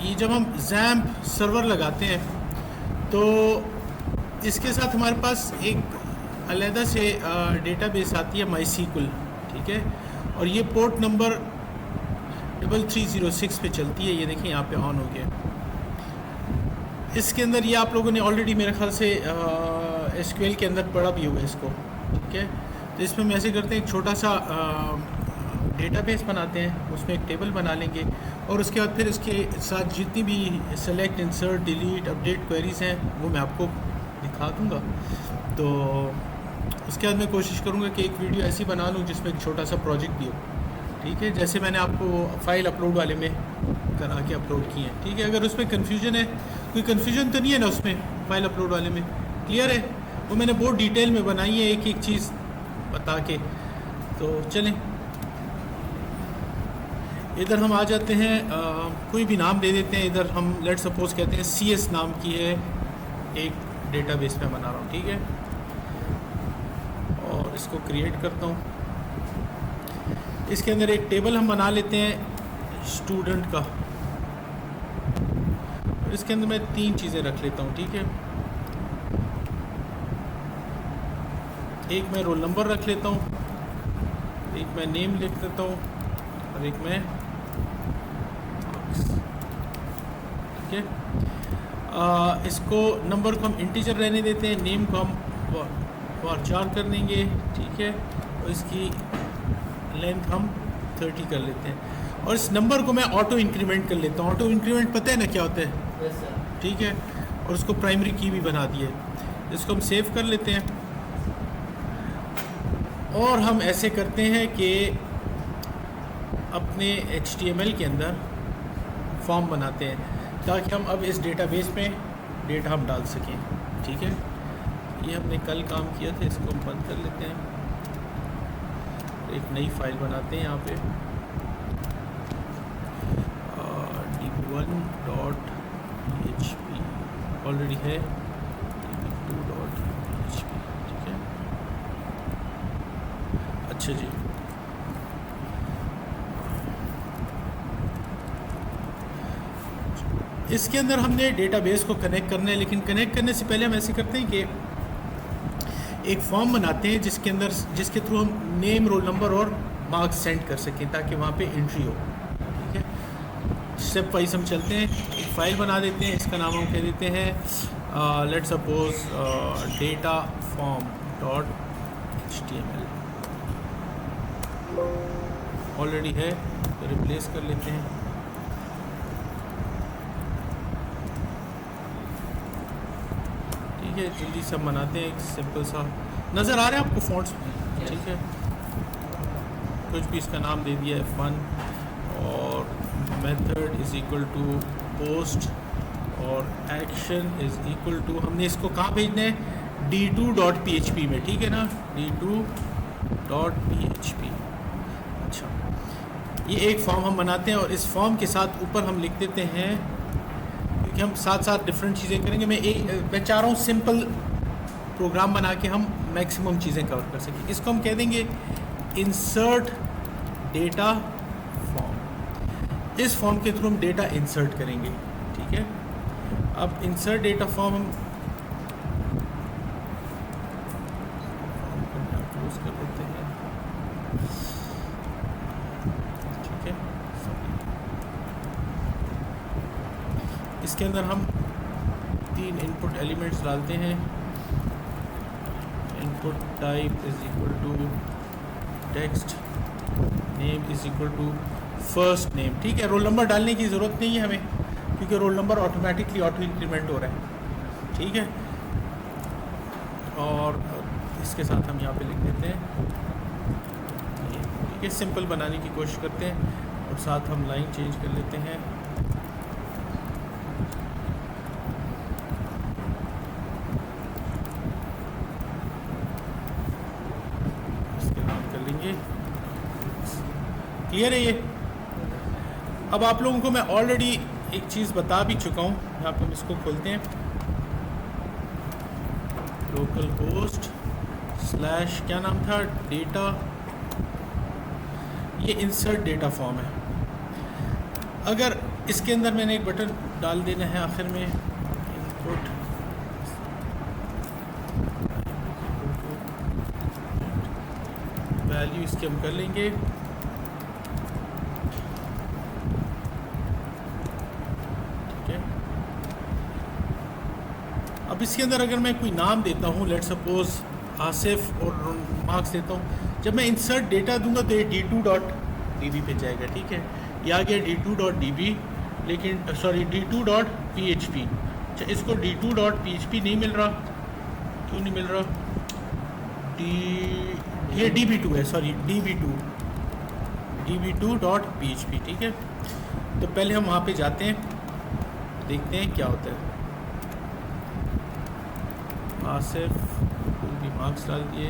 ये जब हम जैम्प सर्वर लगाते हैं तो इसके साथ हमारे पास एक अलहदा से डेटाबेस आती है MySQL, ठीक है, और ये पोर्ट नंबर 3306 पे चलती है। ये देखें यहाँ पे ऑन हो गया। इसके अंदर ये आप लोगों ने ऑलरेडी मेरे ख्याल से SQL के अंदर पढ़ा भी हुआ है इसको, ठीक है। तो इसमें हम ऐसे करते हैं, एक छोटा सा डेटाबेस बनाते हैं, उसमें एक टेबल बना लेंगे और उसके बाद फिर इसके साथ जितनी भी select, insert, delete, update queries हैं वो मैं आपको दिखा दूँगा। तो उसके बाद मैं कोशिश करूँगा कि एक वीडियो ऐसी बना लूँ जिसमें एक छोटा सा प्रोजेक्ट भी हो, ठीक है, जैसे मैंने आपको फ़ाइल अपलोड वाले में करा के अपलोड किए हैं, ठीक है। अगर उसमें कन्फ्यूजन है, कोई कन्फ्यूजन तो नहीं है ना उसमें, फ़ाइल अपलोड वाले में क्लियर है, वो मैंने बहुत डिटेल में बनाई है एक एक चीज़ बता के। तो चलें इधर हम आ जाते हैं, कोई भी नाम दे देते हैं। इधर हम लेट सपोज कहते हैं CS नाम की है एक डेटाबेस में बना रहा हूँ, ठीक है, और इसको क्रिएट करता हूँ। इसके अंदर एक टेबल हम बना लेते हैं स्टूडेंट का, इसके अंदर मैं 3 चीज़ें रख लेता हूँ, ठीक है। एक मैं रोल नंबर रख लेता हूँ, एक मैं नेम लिख देता हूँ और एक मैं, ठीक है। इसको नंबर को हम इंटीजर रहने देते हैं, नेम को हम वार4 कर देंगे, ठीक है, और इसकी लेंथ हम 30 कर लेते हैं और इस नंबर को मैं ऑटो इंक्रीमेंट कर लेता हूँ। ऑटो इंक्रीमेंट पता है ना क्या होता है? Yes, sir. ठीक है, और उसको प्राइमरी की भी बना दी है। इसको हम सेव कर लेते हैं और हम ऐसे करते हैं कि अपने HTML के अंदर फॉर्म बनाते हैं ताकि हम अब इस डेटाबेस में डेटा हम डाल सकें, ठीक है। ये हमने कल काम किया था, इसको हम बंद कर लेते हैं, एक नई फाइल बनाते हैं यहाँ पे db1.php ऑलरेडी है, db2.php, ठीक है। अच्छा जी, इसके अंदर हमने डेटाबेस को कनेक्ट करना है, लेकिन कनेक्ट करने से पहले हम ऐसे करते हैं कि एक फॉर्म बनाते हैं जिसके थ्रू हम नेम, रोल नंबर और मार्क्स सेंड कर सकें ताकि वहाँ पे एंट्री हो, ठीक है। स्टेप वाइज हम चलते हैं, एक फ़ाइल बना देते हैं, इसका नाम हम कह देते हैं let suppose data form dot HTML, already है तो रिप्लेस कर लेते हैं। ठीक है, जल्दी से हम बनाते हैं, एक सिंपल सा नज़र आ रहा है आपको फॉन्ट्स, ठीक है। कुछ भी इसका नाम दे दिया F1 और method is equal to post और एक्शन इज़ इक्वल टू, हमने इसको कहाँ भेजना है? d2.php में, ठीक है ना, d2.php। अच्छा, ये एक फॉर्म हम बनाते हैं और इस फॉर्म के साथ ऊपर हम लिख देते हैं, क्योंकि हम साथ साथ डिफरेंट चीज़ें करेंगे। मैं चाह रहा हूँ सिंपल प्रोग्राम बना के हम मैक्सिमम चीज़ें कवर कर सकें। इसको हम कह देंगे इंसर्ट डेटा फॉर्म। इस फॉर्म के थ्रू हम डेटा इंसर्ट करेंगे, ठीक है। अब इंसर्ट डेटा फॉर्म हम क्लोज कर देते हैं, ठीक है। इसके अंदर हम 3 इनपुट एलिमेंट्स डालते हैं। Input type is equal to text, name is equal to first name, ठीक है। रोल नंबर डालने की ज़रूरत नहीं है हमें क्योंकि roll number automatically auto increment हो रहा है, ठीक है। और इसके साथ हम यहाँ पे लिख देते हैं, ठीक है। सिंपल बनाने की कोशिश करते हैं और साथ हम लाइन चेंज कर लेते हैं। क्लियर है ये? अब आप लोगों को मैं ऑलरेडी एक चीज़ बता भी चुका हूँ, यहाँ पे हम इसको खोलते हैं, लोकल होस्ट स्लैश क्या नाम था, डेटा, ये इंसर्ट डेटा फॉर्म है। अगर इसके अंदर मैंने एक बटन डाल देना है आखिर में, इनपुट वैल्यू इसके हम कर लेंगे। ठीक है, अब इसके अंदर अगर मैं कोई नाम देता हूँ, लेट सपोज आसिफ और मार्क्स देता हूँ, जब मैं इंसर्ट डेटा दूंगा तो ये d2.db पे जाएगा। ठीक है, ये आ गया d2.db, लेकिन सॉरी d2.php। अच्छा, इसको d2.php नहीं मिल रहा, क्यों नहीं मिल रहा? ये db2 है, सॉरी db2.php। ठीक है, तो पहले हम वहाँ पे जाते हैं, देखते हैं क्या होता है। आसिफ भी मार्क्स डाल दिए।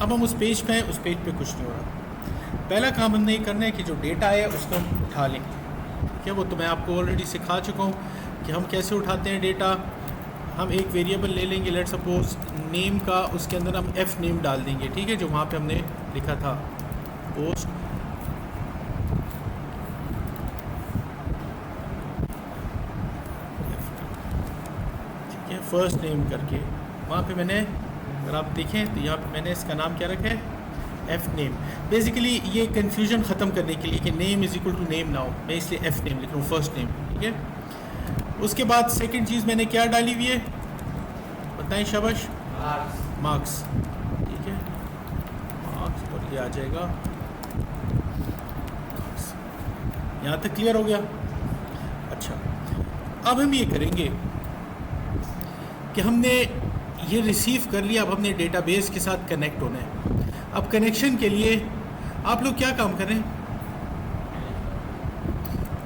अब हम उस पेज पे हैं, उस पेज पे कुछ नहीं हो रहा। पहला काम हमने ये करना है कि जो डेटा है उसको हम उठा लें। क्या वो तो मैं आपको ऑलरेडी सिखा चुका हूँ कि हम कैसे उठाते हैं डेटा। हम एक वेरिएबल ले लेंगे, लेट सपोज नेम का, उसके अंदर हम एफ नेम डाल देंगे। ठीक है, जो वहाँ पे हमने लिखा था पोस्ट। ठीक है, फर्स्ट नेम करके वहाँ पे मैंने, अगर आप देखें तो यहाँ पे मैंने इसका नाम क्या रखा है, एफ नेम। बेसिकली ये कन्फ्यूजन ख़त्म करने के लिए कि name is equal to name ना हो, मैं इसलिए एफ नेम लिख रहा हूँ, फर्स्ट नेम। ठीक है, उसके बाद सेकंड चीज़ मैंने क्या डाली हुई है, बताएं शाबाश? मार्क्स। ठीक है, मार्क्स और ये आ जाएगा। यहाँ तक क्लियर हो गया? अच्छा, अब हम ये करेंगे कि हमने ये रिसीव कर लिया, अब हमने डेटाबेस के साथ कनेक्ट होना है। अब कनेक्शन के लिए आप लोग क्या काम करें,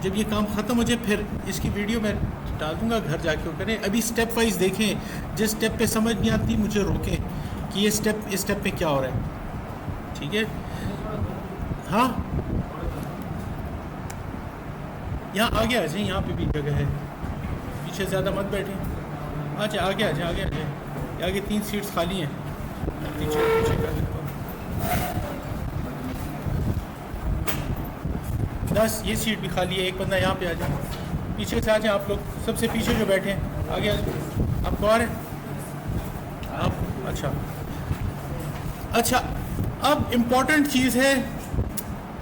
जब ये काम ख़त्म हो जाए फिर इसकी वीडियो मैं डाल दूँगा, घर जाके करें। अभी स्टेप वाइज देखें, जिस स्टेप पे समझ नहीं आती मुझे रोकें कि ये स्टेप, इस स्टेप पे क्या हो रहा है। ठीक है, हाँ यहाँ आगे आ जाए, यहाँ पे भी जगह है, पीछे ज़्यादा मत बैठें। अच्छा आगे आ जाए, आगे आ जाए, आगे 3 सीट्स खाली हैं, पीछे पीछे कर देता हूँ। 10 ये सीट भी खाली है, एक बंदा यहाँ पे आ जाए, पीछे से आ जाए आप लोग, सबसे पीछे जो बैठे हैं आगे आ जाए। आप कौन है आप? अच्छा, अब इम्पॉर्टेंट चीज़ है,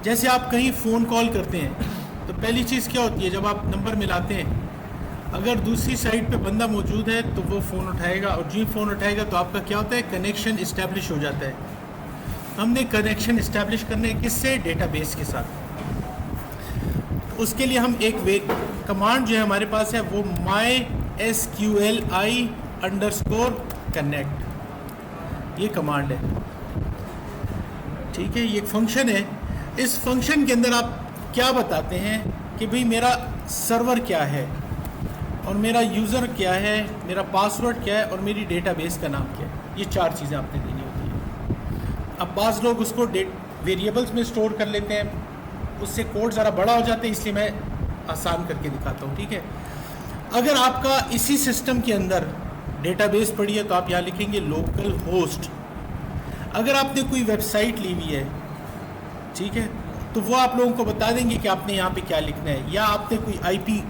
जैसे आप कहीं फ़ोन कॉल करते हैं तो पहली चीज़ क्या होती है, जब आप नंबर मिलाते हैं, अगर दूसरी साइड पे बंदा मौजूद है तो वो फ़ोन उठाएगा, और जो फ़ोन उठाएगा तो आपका क्या होता है, कनेक्शन इस्टेब्लिश हो जाता है। हमने कनेक्शन इस्टेब्लिश करने किससे, डेटाबेस के साथ। उसके लिए हम एक कमांड जो है हमारे पास है वो mysqli_connect, ये कमांड है। ठीक है, ये एक फंक्शन है। इस फंक्शन के अंदर आप क्या बताते हैं कि भाई मेरा सर्वर क्या है, और मेरा यूज़र क्या है, मेरा पासवर्ड क्या है, और मेरी डेटाबेस का नाम क्या है। ये 4 चीज़ें आपने देनी होती है। अब बाज़ लोग उसको वेरिएबल्स में स्टोर कर लेते हैं, उससे कोड ज़रा बड़ा हो जाता है, इसलिए मैं आसान करके दिखाता हूँ। ठीक है, अगर आपका इसी सिस्टम के अंदर डेटाबेस पड़ी है तो आप यहाँ लिखेंगे लोकल होस्ट। अगर आपने कोई वेबसाइट ली हुई है, ठीक है, तो वो आप लोगों को बता देंगे कि आपने यहाँ पे क्या लिखना है, या आपने कोई आईपी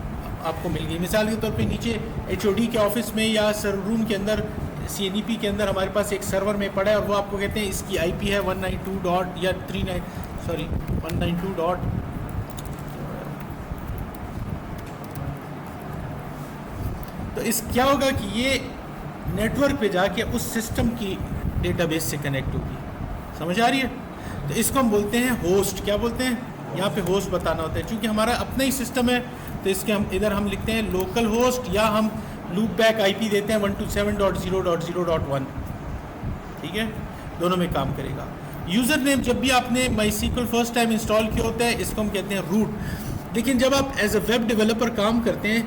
आपको मिल गई, मिसाल के तौर पे नीचे एचओडी के ऑफिस में या सर्वर रूम के अंदर, सीएनईपी के अंदर हमारे पास एक सर्वर में पड़ा है, और वो आपको कहते हैं इसकी आईपी है 192 डॉट या 192 डॉट, तो इस क्या होगा कि ये नेटवर्क पे जाके उस सिस्टम की डेटाबेस से कनेक्ट होगी। समझ आ रही है? तो इसको हम बोलते हैं होस्ट। क्या बोलते हैं? यहाँ पे होस्ट बताना होता है, क्योंकि हमारा अपना ही सिस्टम है, तो इसके हम इधर हम लिखते हैं लोकल होस्ट, या हम लूप बैक आईपी देते हैं 127.0.0.1। ठीक है, दोनों में काम करेगा। यूज़र नेम जब भी आपने MySQL फर्स्ट टाइम इंस्टॉल किया होता है, इसको हम कहते हैं रूट। लेकिन जब आप एज अ वेब डेवलपर काम करते हैं,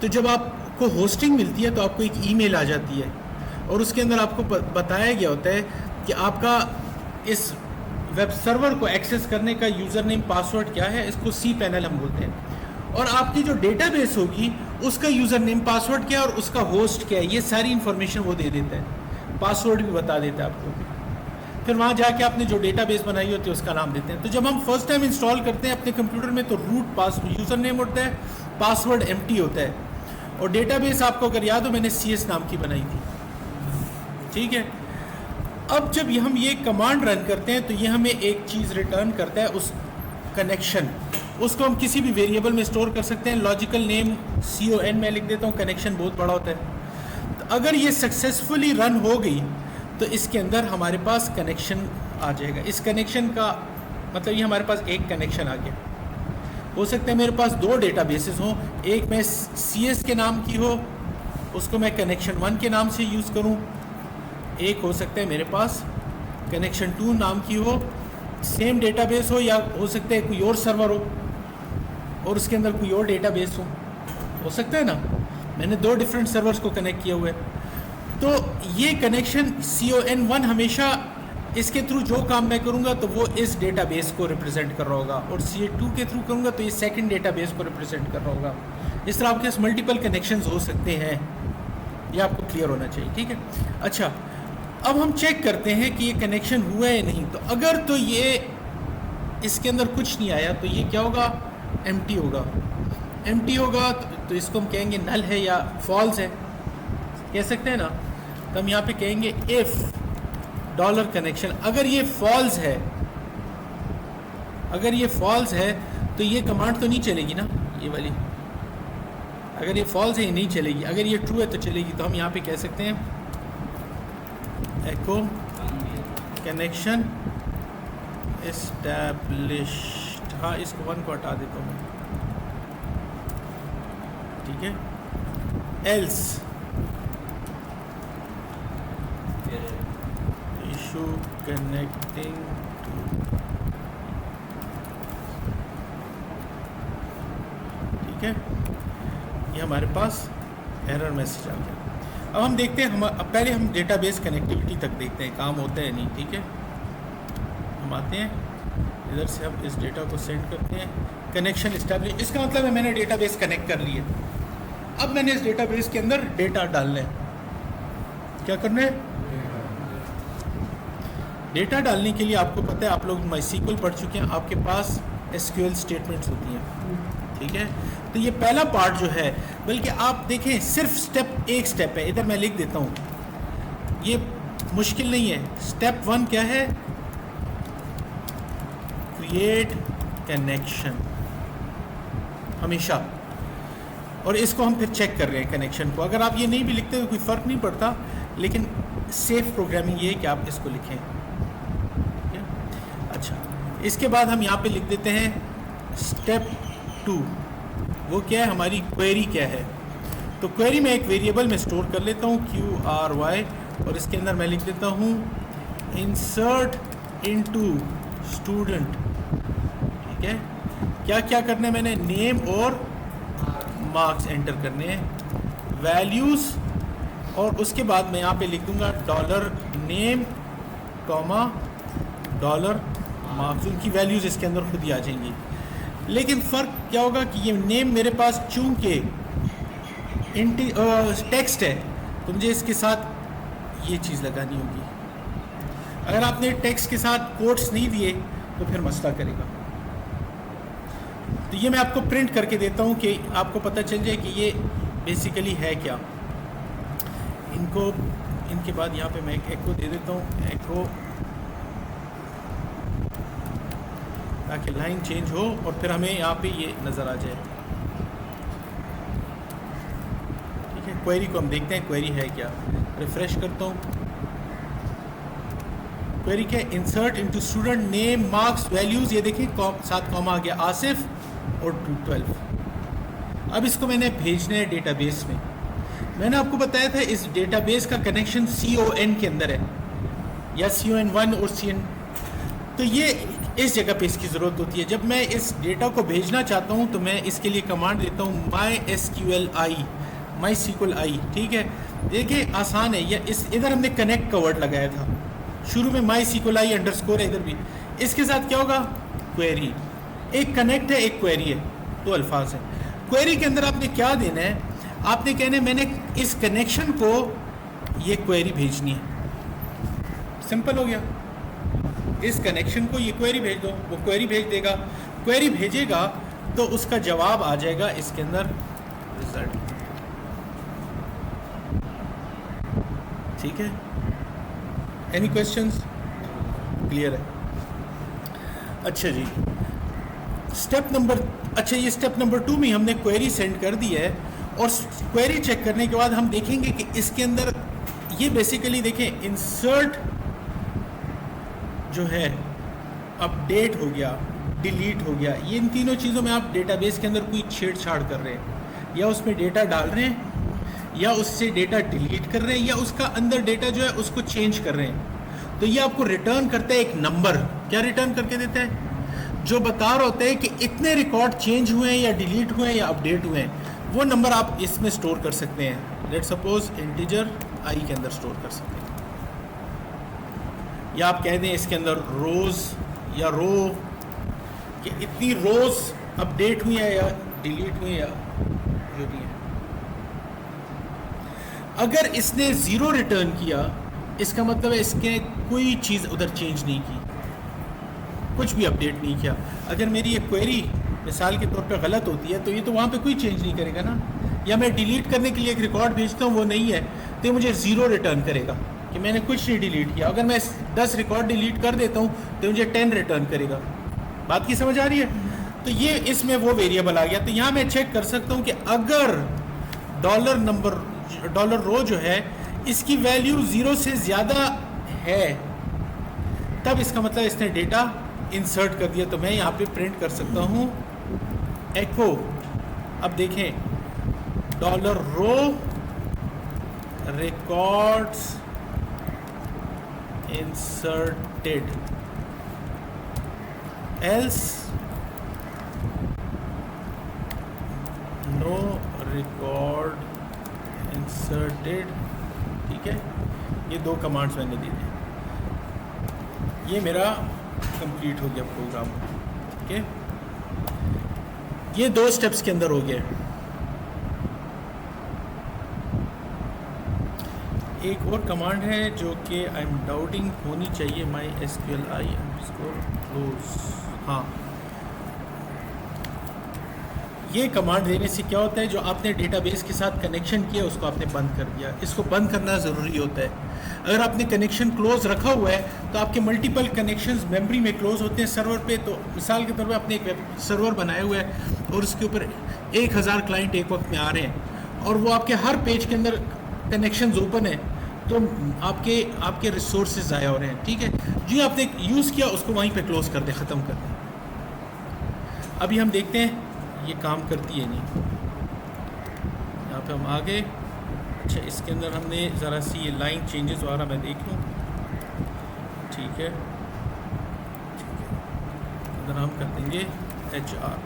तो जब आपको होस्टिंग मिलती है तो आपको एक ईमेल आ जाती है, और उसके अंदर आपको बताया गया होता है कि आपका इस वेब सर्वर को एक्सेस करने का यूज़र नेम पासवर्ड क्या है, इसको cPanel हम बोलते हैं। और आपकी जो डेटाबेस होगी उसका यूज़र नेम पासवर्ड क्या है और उसका होस्ट क्या है, ये सारी इन्फॉर्मेशन वो दे देता है, पासवर्ड भी बता देता है आपको। फिर वहाँ जाके आपने जो डेटाबेस बनाई होती है उसका नाम देते हैं। तो जब हम फर्स्ट टाइम इंस्टॉल करते हैं अपने कंप्यूटर में तो रूट पास यूज़र नेम होता है, पासवर्ड एम्प्टी होता है, और डेटाबेस आपको अगर याद हो मैंने CS नाम की बनाई थी, ठीक है। अब जब हम ये कमांड रन करते हैं तो ये हमें एक चीज़ रिटर्न करता है, उस कनेक्शन, उसको हम किसी भी वेरिएबल में स्टोर कर सकते हैं। लॉजिकल नेम CON में लिख देता हूँ, कनेक्शन बहुत बड़ा होता है। तो अगर ये सक्सेसफुली रन हो गई तो इसके अंदर हमारे पास कनेक्शन आ जाएगा। इस कनेक्शन का मतलब ये हमारे पास एक कनेक्शन आ गया। हो सकता है मेरे पास 2 डेटाबेसेस हों, एक में CS के नाम की हो, उसको मैं कनेक्शन 1 के नाम से यूज़ करूं, एक हो सकता है मेरे पास कनेक्शन 2 नाम की हो, सेम डेटाबेस हो, या हो सकता है कोई और सर्वर हो और उसके अंदर कोई और डेटाबेस हो सकता है ना। मैंने 2 डिफरेंट सर्वर्स को कनेक्ट किया हुआ है। तो ये कनेक्शन CON1 हमेशा इसके थ्रू जो काम मैं करूँगा तो वो इस डेटाबेस को रिप्रेजेंट कर रहा होगा, और CA2 के थ्रू करूँगा तो ये सेकंड डेटाबेस को रिप्रेजेंट कर रहा होगा। इस तरह आपके पास मल्टीपल कनेक्शंस हो सकते हैं, ये आपको क्लियर होना चाहिए, ठीक है। अच्छा, अब हम चेक करते हैं कि ये कनेक्शन हुआ है नहीं। तो अगर तो ये इसके अंदर कुछ नहीं आया तो ये क्या होगा, एम्प्टी होगा। एम्प्टी होगा तो इसको हम कहेंगे नल है या फॉल्स है, कह सकते हैं ना। तो हम यहाँ पे कहेंगे इफ़ डॉलर कनेक्शन, अगर ये फॉल्स है, अगर ये फॉल्स है तो ये कमांड तो नहीं चलेगी ना, ये वाली। अगर ये फॉल्स है ये नहीं चलेगी, अगर ये ट्रू है तो चलेगी। तो हम यहाँ पे कह सकते हैं एको कनेक्शन एस्टैब्लिश्ड। हाँ, इसको 1 को हटा देता हूँ, ठीक है। एल्स इशू कनेक्टिंग टू, ठीक है। ये हमारे पास एरर मैसेज आ गया। अब हम देखते हैं, अब पहले हम डेटाबेस कनेक्टिविटी तक देखते हैं, काम होता है नहीं, ठीक है। हम आते हैं इधर से, हम इस डेटा को सेंड करते हैं, कनेक्शन इस्टेब्लिश। इसका मतलब है मैंने डेटाबेस कनेक्ट कर लिया। अब मैंने इस डेटाबेस के अंदर डेटा डालना है। क्या करना है? डेटा डालने के लिए आपको पता है, आप लोग MySQL पढ़ चुके हैं, आपके पास SQL स्टेटमेंट्स होती हैं, ठीक है। तो ये पहला पार्ट जो है, बल्कि आप देखें सिर्फ एक स्टेप है, इधर मैं लिख देता हूँ, ये मुश्किल नहीं है। स्टेप 1 क्या है? क्रिएट कनेक्शन, हमेशा। और इसको हम फिर चेक कर रहे हैं कनेक्शन को। अगर आप ये नहीं भी लिखते तो कोई फ़र्क नहीं पड़ता, लेकिन सेफ प्रोग्रामिंग ये है कि आप इसको लिखें, ठीक है। अच्छा, इसके बाद हम यहाँ पे लिख देते हैं स्टेप 2। वो क्या है? हमारी क्वेरी क्या है? तो क्वेरी में एक वेरिएबल में स्टोर कर लेता हूँ QRY, और इसके अंदर मैं लिख देता हूँ इंसर्ट इनटू स्टूडेंट, ठीक है। क्या क्या करना है मैंने? नेम और मार्क्स एंटर करने हैं, वैल्यूज़, और उसके बाद मैं यहाँ पे लिख दूँगा $name, $मार्क्स। उनकी वैल्यूज़ इसके अंदर खुद ही आ जाएंगी। लेकिन फ़र्क क्या होगा कि ये नेम मेरे पास चूँकि टेक्स्ट है तो मुझे इसके साथ ये चीज़ लगानी होगी। अगर आपने टेक्स्ट के साथ कोट्स नहीं दिए तो फिर मसला करेगा। तो ये मैं आपको प्रिंट करके देता हूँ कि आपको पता चल जाए कि ये बेसिकली है क्या। इनके बाद यहाँ पे मैं एक एको दे देता हूँ, एको, ताकि लाइन चेंज हो और फिर हमें यहाँ पे ये नज़र आ जाए, ठीक है। क्वेरी को हम देखते हैं क्वेरी है क्या। रिफ़्रेश करता हूँ, क्वेरी क्या? Insert into student name marks values. ये देखिए साथ कॉमा आ गया, आसिफ और 212। अब इसको मैंने भेजना है डेटाबेस में। मैंने आपको बताया था इस डेटाबेस का कनेक्शन CON के अंदर है, या CON1 और CN। तो ये इस जगह पे इसकी ज़रूरत होती है। जब मैं इस डेटा को भेजना चाहता हूँ तो मैं इसके लिए कमांड देता हूँ MySQLi, ठीक है। देखिए आसान है। या इस इधर हमने कनेक्ट का वर्ड लगाया था शुरू में, MySQLi अंडरस्कोर है इधर भी। इसके साथ क्या होगा? क्वेरी। एक कनेक्ट है, एक क्वेरी है, 2 अल्फाज हैं। क्वेरी के अंदर आपने क्या देना है? आपने कहना है मैंने इस कनेक्शन को ये क्वेरी भेजनी है। सिंपल हो गया। इस कनेक्शन को ये क्वेरी भेज दो, वो क्वेरी भेज देगा, क्वेरी भेजेगा तो उसका जवाब आ जाएगा इसके अंदर रिजल्ट। ठीक है, एनी क्वेश्चंस? क्लियर है? अच्छा जी, स्टेप नंबर, अच्छा ये स्टेप नंबर 2 में हमने क्वेरी सेंड कर दी है, और क्वेरी चेक करने के बाद हम देखेंगे कि इसके अंदर ये बेसिकली देखें इंसर्ट जो है अपडेट हो गया, डिलीट हो गया, ये इन तीनों चीज़ों में आप डेटाबेस के अंदर कोई छेड़छाड़ कर रहे हैं, या उसमें डेटा डाल रहे हैं, या उससे डेटा डिलीट कर रहे हैं, या उसका अंदर डेटा जो है उसको चेंज कर रहे हैं, तो ये आपको रिटर्न करता है एक नंबर। क्या रिटर्न करके देता है? जो बता रहा होता है कि इतने रिकॉर्ड चेंज हुए हैं या डिलीट हुए हैं या अपडेट हुए हैं, वो नंबर आप इसमें स्टोर कर सकते हैं। लेट सपोज इंटीजर आई के अंदर स्टोर कर सकते हैं, या आप कह दें इसके अंदर रोज़ या रो, कि इतनी रोज़ अपडेट हुई है या डिलीट हुई है या जो भी है। अगर इसने ज़ीरो रिटर्न किया, इसका मतलब है इसके कोई चीज़ उधर चेंज नहीं की, कुछ भी अपडेट नहीं किया। अगर मेरी ये क्वेरी मिसाल के तौर पे गलत होती है तो ये तो वहाँ पे कोई चेंज नहीं करेगा ना, या मैं डिलीट करने के लिए एक रिकॉर्ड भेजता हूँ वो नहीं है तो ये मुझे ज़ीरो रिटर्न करेगा कि मैंने कुछ नहीं डिलीट किया। अगर मैं 10 रिकॉर्ड डिलीट कर देता हूँ तो मुझे 10 रिटर्न करेगा। बात की समझ आ रही है? तो ये इसमें वो वेरिएबल आ गया। तो यहाँ मैं चेक कर सकता हूँ कि अगर डॉलर रो जो है इसकी वैल्यू 0 से ज़्यादा है तब इसका मतलब इसने डेटा इंसर्ट कर दिया। तो मैं यहाँ पे प्रिंट कर सकता हूँ एको। अब देखें dollar row records inserted else no record inserted. ठीक है, ये 2 कमांड्स मैंने दी थी। ये मेरा कंप्लीट हो गया प्रोग्राम। ठीक है, ये 2 स्टेप्स के अंदर हो गया। एक और कमांड है जो कि आई एम डाउटिंग होनी चाहिए, माई SQLi क्लोज। हाँ, ये कमांड देने से क्या होता है, जो आपने डेटाबेस के साथ कनेक्शन किया उसको आपने बंद कर दिया, इसको बंद करना ज़रूरी होता है। अगर आपने कनेक्शन क्लोज रखा हुआ है तो आपके मल्टीपल कनेक्शंस मेमोरी में क्लोज होते हैं सर्वर पे। तो मिसाल के तौर पे आपने एक वेब सर्वर बनाया हुआ है और उसके ऊपर 1000 क्लाइंट एक वक्त में आ रहे हैं और वो आपके हर पेज के अंदर कनेक्शंस ओपन है, तो आपके रिसोर्सेज ज़ाया हो रहे हैं। ठीक है, जो आपने यूज़ किया उसको वहीं पे क्लोज कर दें, ख़त्म कर दें। अभी हम देखते हैं ये काम करती है नहीं। यहाँ पे हम आ गए। अच्छा, इसके अंदर हमने ज़रा सी ये लाइन चेंजेस वाला मैं देख लूँ। ठीक है, अंदर हम कर देंगे HR,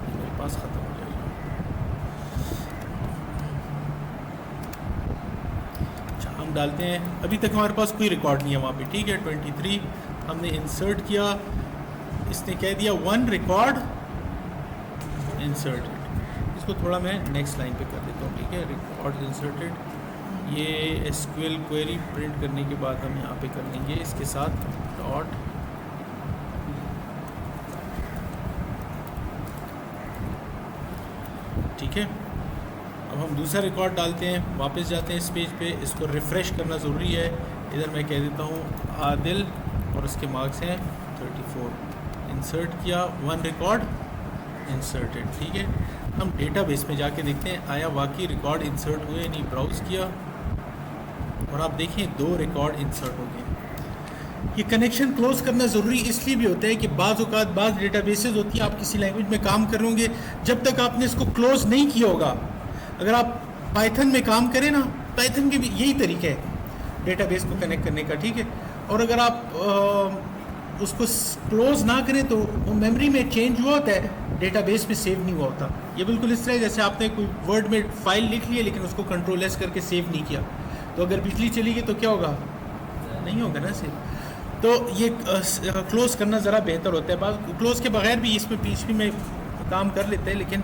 मेरे पास ख़त्म हो जाएगा। अच्छा, हम डालते हैं, अभी तक हमारे पास कोई रिकॉर्ड नहीं है वहाँ पे। ठीक है, 23 हमने इंसर्ट किया, इसने कह दिया 1 रिकॉर्ड इंसर्टेड। इसको थोड़ा मैं नेक्स्ट लाइन पे कर देता हूँ। ठीक है, रिकॉर्ड इंसर्टेड। ये SQL क्वेरी प्रिंट करने के बाद हम यहाँ पे कर लेंगे इसके साथ डॉट। ठीक है, अब हम दूसरा रिकॉर्ड डालते हैं, वापस जाते हैं इस पेज पे, इसको रिफ़्रेश करना ज़रूरी है। इधर मैं कह देता हूँ आदिल और उसके मार्क्स हैं 34। इंसर्ट किया, 1 रिकॉर्ड इंसर्टेड। ठीक है, हम डेटाबेस में जाके देखते हैं आया वाकई रिकॉर्ड इंसर्ट हुए नहीं। ब्राउज़ किया और आप देखें 2 रिकॉर्ड इंसर्ट हो गए। ये कनेक्शन क्लोज करना ज़रूरी इसलिए भी होता है कि बाज़ औक़ात बाज़ डेटाबेसेस होती हैं, आप किसी लैंग्वेज में काम कर होंगे, जब तक आपने इसको क्लोज नहीं किया होगा। अगर आप पाइथन में काम करें ना, पाइथन के भी यही तरीका है डेटाबेस को कनेक्ट करने का। ठीक है, और अगर आप उसको क्लोज ना करें तो वो मेमोरी में चेंज हुआ होता है, डेटाबेस में सेव नहीं हुआ होता। ये बिल्कुल इस तरह जैसे आपने कोई वर्ड में फ़ाइल लिख ली है लेकिन उसको कंट्रोल एस करके सेव नहीं किया, तो अगर बिजली चली गई तो क्या होगा, नहीं होगा ना सेव। तो ये क्लोज़ करना ज़रा बेहतर होता है। बात क्लोज़ के बगैर भी इसमें PHP में काम कर लेते हैं, लेकिन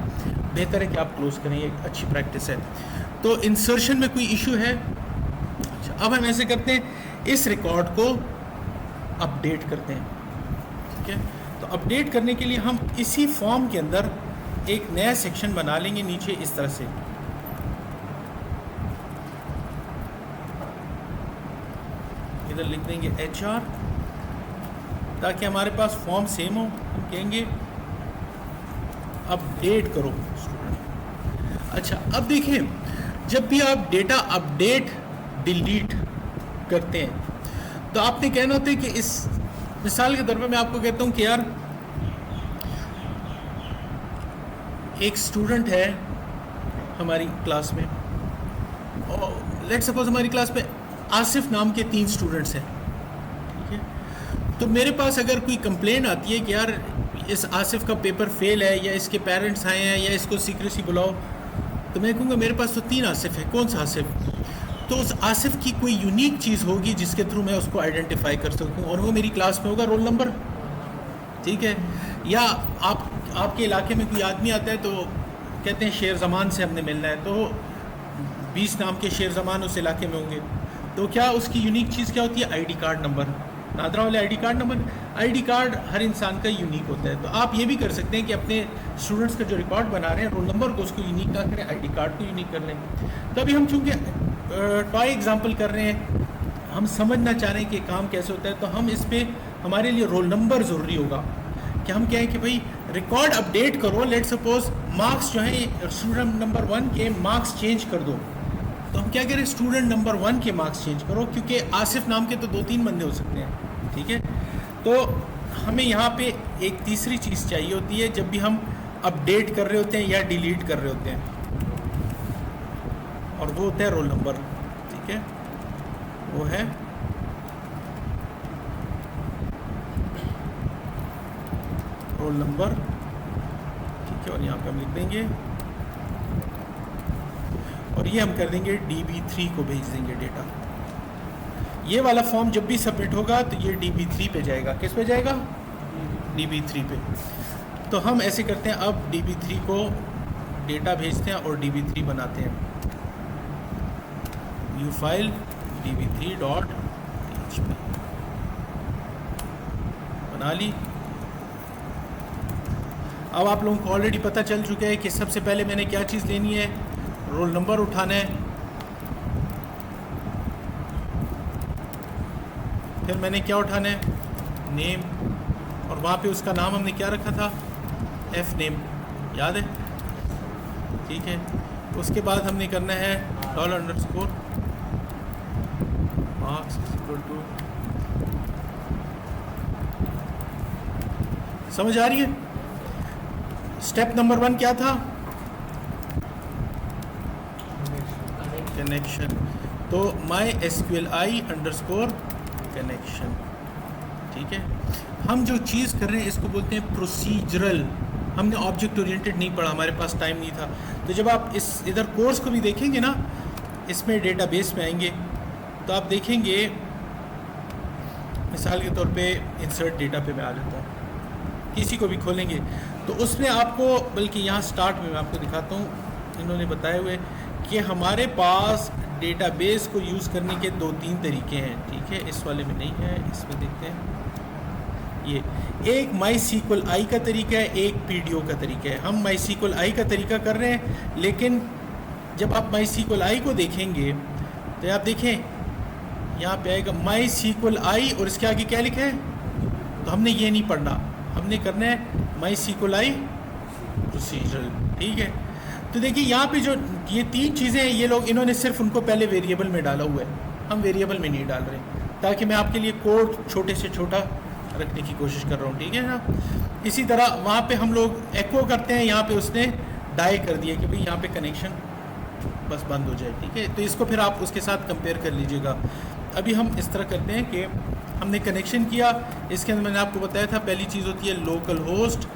बेहतर है कि आप क्लोज़ करें, ये अच्छी प्रैक्टिस है। तो इंसर्शन में कोई इशू है? अच्छा, अब हम ऐसे करते हैं, इस रिकॉर्ड को अपडेट करते हैं, ठीक है। तो अपडेट करने के लिए हम इसी फॉर्म के अंदर एक नया सेक्शन बना लेंगे नीचे इस तरह से, इधर लिख देंगे HR, ताकि हमारे पास फॉर्म सेम हो। हम कहेंगे अपडेट करो स्टूडेंट। अच्छा, अब देखें, जब भी आप डेटा अपडेट डिलीट करते हैं तो आपने कहना होता है कि इस मिसाल के तौर पे मैं आपको कहता हूँ कि यार एक स्टूडेंट है हमारी क्लास में, और लेट्स सपोज हमारी क्लास में आसिफ नाम के 3 स्टूडेंट्स हैं, ठीक है। तो मेरे पास अगर कोई कंप्लेन आती है कि यार इस आसिफ का पेपर फेल है, या इसके पेरेंट्स आए हैं, या इसको सीक्रेसी बुलाओ, तो मैं कहूँगा मेरे पास तो 3 आसिफ है, कौन सा आसिफ? तो उस आसिफ की कोई यूनिक चीज़ होगी जिसके थ्रू मैं उसको आइडेंटिफाई कर सकूँ, और वो मेरी क्लास में होगा रोल नंबर, ठीक है। या आपके इलाके में कोई आदमी आता है तो कहते हैं शेर ज़मान से हमने मिलना है, तो 20 नाम के शेर ज़मान उस इलाके में होंगे, तो क्या उसकी यूनिक चीज़ क्या होती है? आईडी कार्ड नंबर, नादरा वाले ID card number. ID card हर इंसान का यूनिक होता है, तो आप ये भी कर सकते हैं कि अपने स्टूडेंट्स का जो रिकॉर्ड बना रहे हैं रोल नंबर को उसको यूनिक ना करें, आईडी कार्ड को यूनिक कर लें। तो अभी हम चूँकि टॉय एग्जाम्पल कर रहे हैं, हम समझना चाह रहे हैं कि काम कैसे होता है, तो हम इस पर हमारे लिए रोल नंबर ज़रूरी होगा कि हम कहें कि भाई रिकॉर्ड अपडेट करो। लेट सपोज मार्क्स जो है स्टूडेंट नंबर 1 के मार्क्स चेंज कर दो, तो हम क्या करें? स्टूडेंट नंबर 1 के मार्क्स चेंज करो, क्योंकि आसिफ नाम के तो 2-3 बंदे हो सकते हैं, ठीक है। तो हमें यहाँ पे एक तीसरी चीज़ चाहिए होती है जब भी हम अपडेट कर रहे होते हैं या डिलीट कर रहे होते हैं, और वो होता है रोल नंबर, ठीक है। वो है रोल नंबर, ठीक है। और यहाँ पे हम लिख देंगे, और ये हम कर देंगे DB3 को भेज देंगे डेटा। ये वाला फॉर्म जब भी सबमिट होगा तो ये DB3 पे जाएगा। किस पे जाएगा? DB3 पे। तो हम ऐसे करते हैं, अब DB3 को डेटा भेजते हैं और DB3 बनाते हैं। न्यू फाइल db3.php बना ली। अब आप लोगों को ऑलरेडी पता चल चुका है कि सबसे पहले मैंने क्या चीज़ लेनी है? रोल नंबर उठाना है, फिर मैंने क्या उठाना है? नेम, और वहाँ पे उसका नाम हमने क्या रखा था? F नेम, याद है? ठीक है। उसके बाद हमने करना है $_ marks = समझ आ रही है? स्टेप नंबर 1 क्या था? कनेक्शन। तो MySQLi _connection, ठीक है। हम जो चीज़ कर रहे हैं इसको बोलते हैं प्रोसीजरल। हमने ऑब्जेक्ट ओरिएंटेड नहीं पढ़ा, हमारे पास टाइम नहीं था। तो जब आप इस इधर कोर्स को भी देखेंगे ना, इसमें डेटाबेस में आएंगे तो आप देखेंगे, मिसाल के तौर पे इंसर्ट डेटा पे मैं आ जाता हूँ, किसी को भी खोलेंगे तो उसमें आपको, बल्कि यहाँ स्टार्ट में मैं आपको दिखाता हूँ, इन्होंने बताए हुए कि हमारे पास डेटाबेस को यूज़ करने के 2-3 तरीके हैं, ठीक है। इस वाले में नहीं है, इसमें देखते हैं। ये एक MySQLi का तरीका है, एक PDO का तरीका है। हम MySQLi का तरीका कर रहे हैं, लेकिन जब आप MySQLi को देखेंगे तो आप देखें यहाँ पे आएगा MySQLi और इसके आगे क्या लिखा है? तो हमने ये नहीं पढ़ना, हमने करना है MySQLi प्रोसीजरल, ठीक है। तो देखिए यहाँ पे जो ये 3 चीज़ें हैं, ये लोग इन्होंने सिर्फ उनको पहले वेरिएबल में डाला हुआ है, हम वेरिएबल में नहीं डाल रहे, ताकि मैं आपके लिए कोड छोटे से छोटा रखने की कोशिश कर रहा हूँ, ठीक है ना। इसी तरह वहाँ पे हम लोग एको करते हैं, यहाँ पे उसने डाई कर दिया कि भाई यहाँ पे कनेक्शन बस बंद हो जाए, ठीक है। तो इसको फिर आप उसके साथ कंपेयर कर लीजिएगा। अभी हम इस तरह करते हैं कि हमने कनेक्शन किया, इसके अंदर मैंने आपको बताया था पहली चीज़ होती है लोकल होस्ट,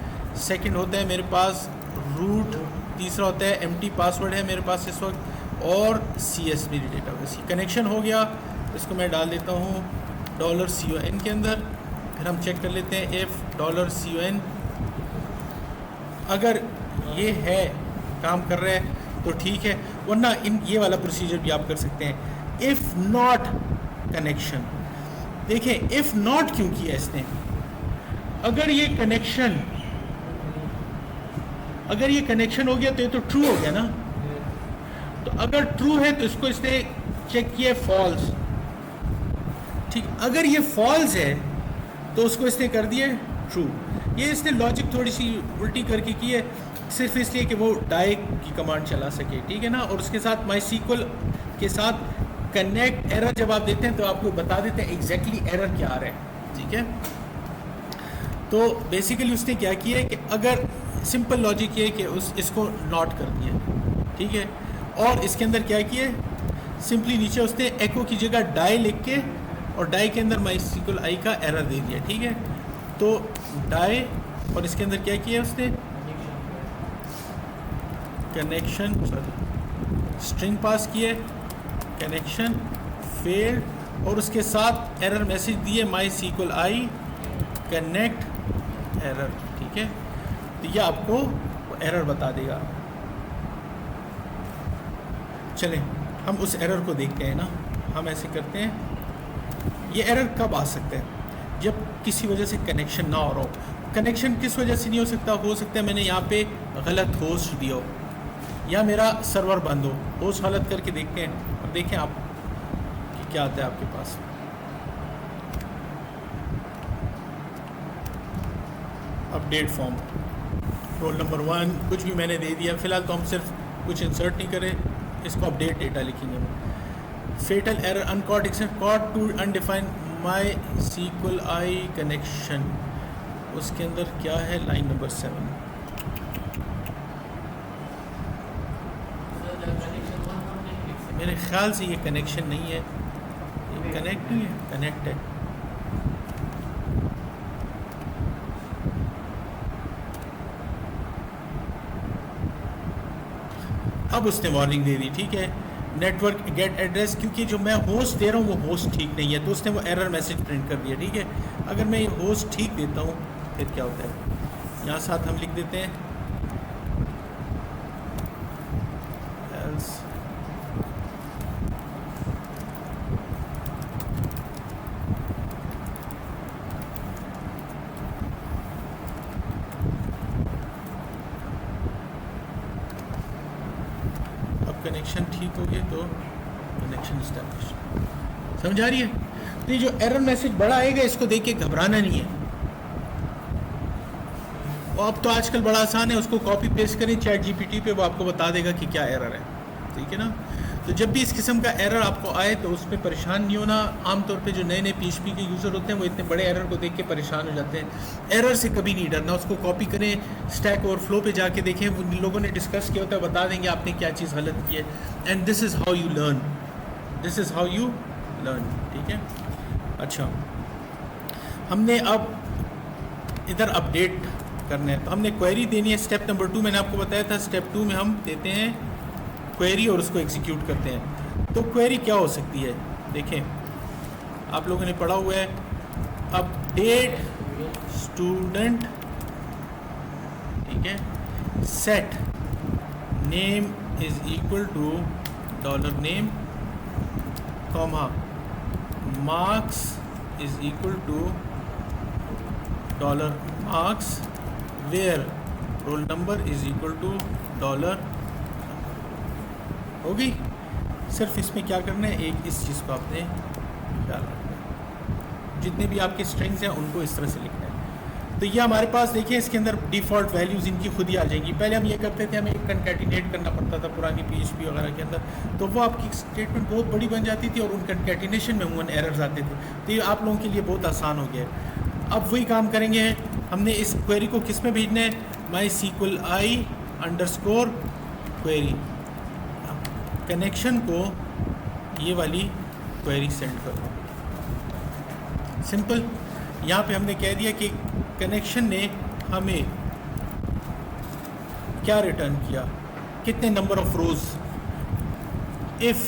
सेकंड होता है मेरे पास रूट, तीसरा होता है एम्प्टी पासवर्ड है मेरे पास इस वक्त, और CS मेरी डेटाबेस। कनेक्शन हो गया, इसको मैं डाल देता हूँ $CON के अंदर। फिर हम चेक कर लेते हैं इफ़ $CON अगर ये है, काम कर रहा है तो ठीक है, वरना ये वाला प्रोसीजर भी आप कर सकते हैं, इफ़ नॉट कनेक्शन। देखें इफ़ नॉट क्यों किया इसने, अगर ये कनेक्शन हो गया तो ये तो ट्रू हो गया ना, तो अगर ट्रू है तो इसको इसने चेक किया फॉल्स, ठीक, अगर ये फॉल्स है तो उसको इसने कर दिया ट्रू। ये इसने लॉजिक थोड़ी सी उल्टी करके की है सिर्फ इसलिए कि वो डाई की कमांड चला सके, ठीक है ना। और उसके साथ MySQL के साथ कनेक्ट एरर जब आप देते हैं तो आपको बता देते हैं एग्जैक्टली एरर क्या आ रहा है, ठीक है। तो बेसिकली उसने क्या किया है कि अगर सिंपल लॉजिक ये है कि इसको नॉट कर दिया, ठीक है। और इसके अंदर क्या किया है, सिंपली नीचे उसने एको की जगह डाई लिख के और डाई के अंदर MySQL I का एरर दे दिया, ठीक है। तो डाई और इसके अंदर क्या किया उसने, कनेक्शन स्ट्रिंग पास किए, कनेक्शन फेल्ड, और उसके साथ एरर मैसेज दिए MySQL I कनेक्ट एरर, ठीक है। तो ये आपको एरर बता देगा। चलें हम उस एरर को देखते हैं ना। हम ऐसे करते हैं, ये एरर कब आ सकता है, जब किसी वजह से कनेक्शन ना हो रहा हो। कनेक्शन किस वजह से नहीं हो सकता है मैंने यहाँ पे गलत होस्ट दिया हो या मेरा सर्वर बंद हो। होस्ट हालत करके देखते हैं और देखें आप कि क्या आता है आपके पास। अपडेट फॉर्म रोल नंबर 1 कुछ भी मैंने दे दिया, फ़िलहाल तो हम सिर्फ कुछ इंसर्ट नहीं करें, इसको अपडेट डेटा लिखेंगे। Fatal error uncaught except caught to undefine MySQL I connection, उसके अंदर क्या है, लाइन नंबर 7। मेरे ख्याल से ये कनेक्शन नहीं है, ये कनेक्ट नहीं है, कनेक्ट है। अब उसने वार्निंग दे दी, ठीक है, नेटवर्क गेट एड्रेस, क्योंकि जो मैं होस्ट दे रहा हूँ वो होस्ट ठीक नहीं है, तो उसने वो एरर मैसेज प्रिंट कर दिया, ठीक है। अगर मैं ये होस्ट ठीक देता हूँ फिर क्या होता है, यहाँ साथ हम लिख देते हैं एल्स कनेक्शन ठीक हो गया तो कनेक्शन इस्टेब्लिश, समझ आ रही है। तो ये जो एरर मैसेज बड़ा आएगा इसको देख के घबराना नहीं है। और अब तो आजकल बड़ा आसान है, उसको कॉपी पेस्ट करें ChatGPT पे, वो आपको बता देगा कि क्या एरर है, ठीक है ना। तो जब भी इस किस्म का एरर आपको आए तो उस पर परेशान नहीं होना। आमतौर पे जो नए नए PHP के यूज़र होते हैं वो इतने बड़े एरर को देख के परेशान हो जाते हैं। एरर से कभी नहीं डरना, उसको कॉपी करें, स्टैक ओवरफ्लो पे जाके देखें, उन लोगों ने डिस्कस किया होता है, बता देंगे आपने क्या चीज़ गलत की है। And this is how you learn, this is how you learn, ठीक है। अच्छा, हमने अब इधर अपडेट करना है तो हमने क्वेरी देनी है। स्टेप नंबर 2 मैंने आपको बताया था, स्टेप 2 में हम देते हैं क्वेरी और उसको एग्जीक्यूट करते हैं। तो क्वेरी क्या हो सकती है, देखें आप लोगों ने पढ़ा हुआ है, अपडेट स्टूडेंट, ठीक है, set name is equal to $name, comma marks is equal to $marks, where roll number is equal to $, हो गई। सिर्फ इसमें क्या करना है, एक इस चीज़ को आपने ख्याल रखना है, जितने भी आपके स्ट्रिंग्स हैं उनको इस तरह से लिखना है। तो ये हमारे पास देखिए इसके अंदर डिफ़ॉल्ट वैल्यूज़ इनकी खुद ही आ जाएंगी। पहले हम ये करते थे, हमें कंकैटिनेट करना पड़ता था पुरानी PHP वगैरह के अंदर, तो वो आपकी स्टेटमेंट बहुत बड़ी बन जाती थी और उन कंकैटिनेशन में अमूमन एरर्स आते थे। तो ये आप लोगों के लिए बहुत आसान हो गया है। अब वही काम करेंगे, हमने इस क्वेरी को किस में भेजना है, MySQL I _ क्वेरी, कनेक्शन को ये वाली क्वेरी सेंड करो। सिंपल। यहाँ पे हमने कह दिया कि कनेक्शन ने हमें क्या रिटर्न किया, कितने number of rows. If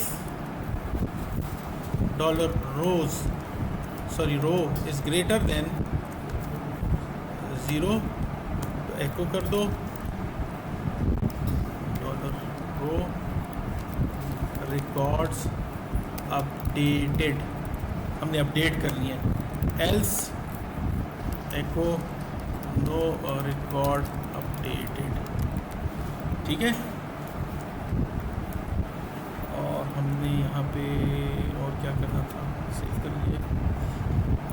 row is greater than 0 तो एको कर दो $रो रिकॉर्ड्स अपडेटेड, हमने अपडेट कर लिए हैं। Else echo no record updated, ठीक है। और हमने यहाँ पे और क्या करना था, सेव कर लिए।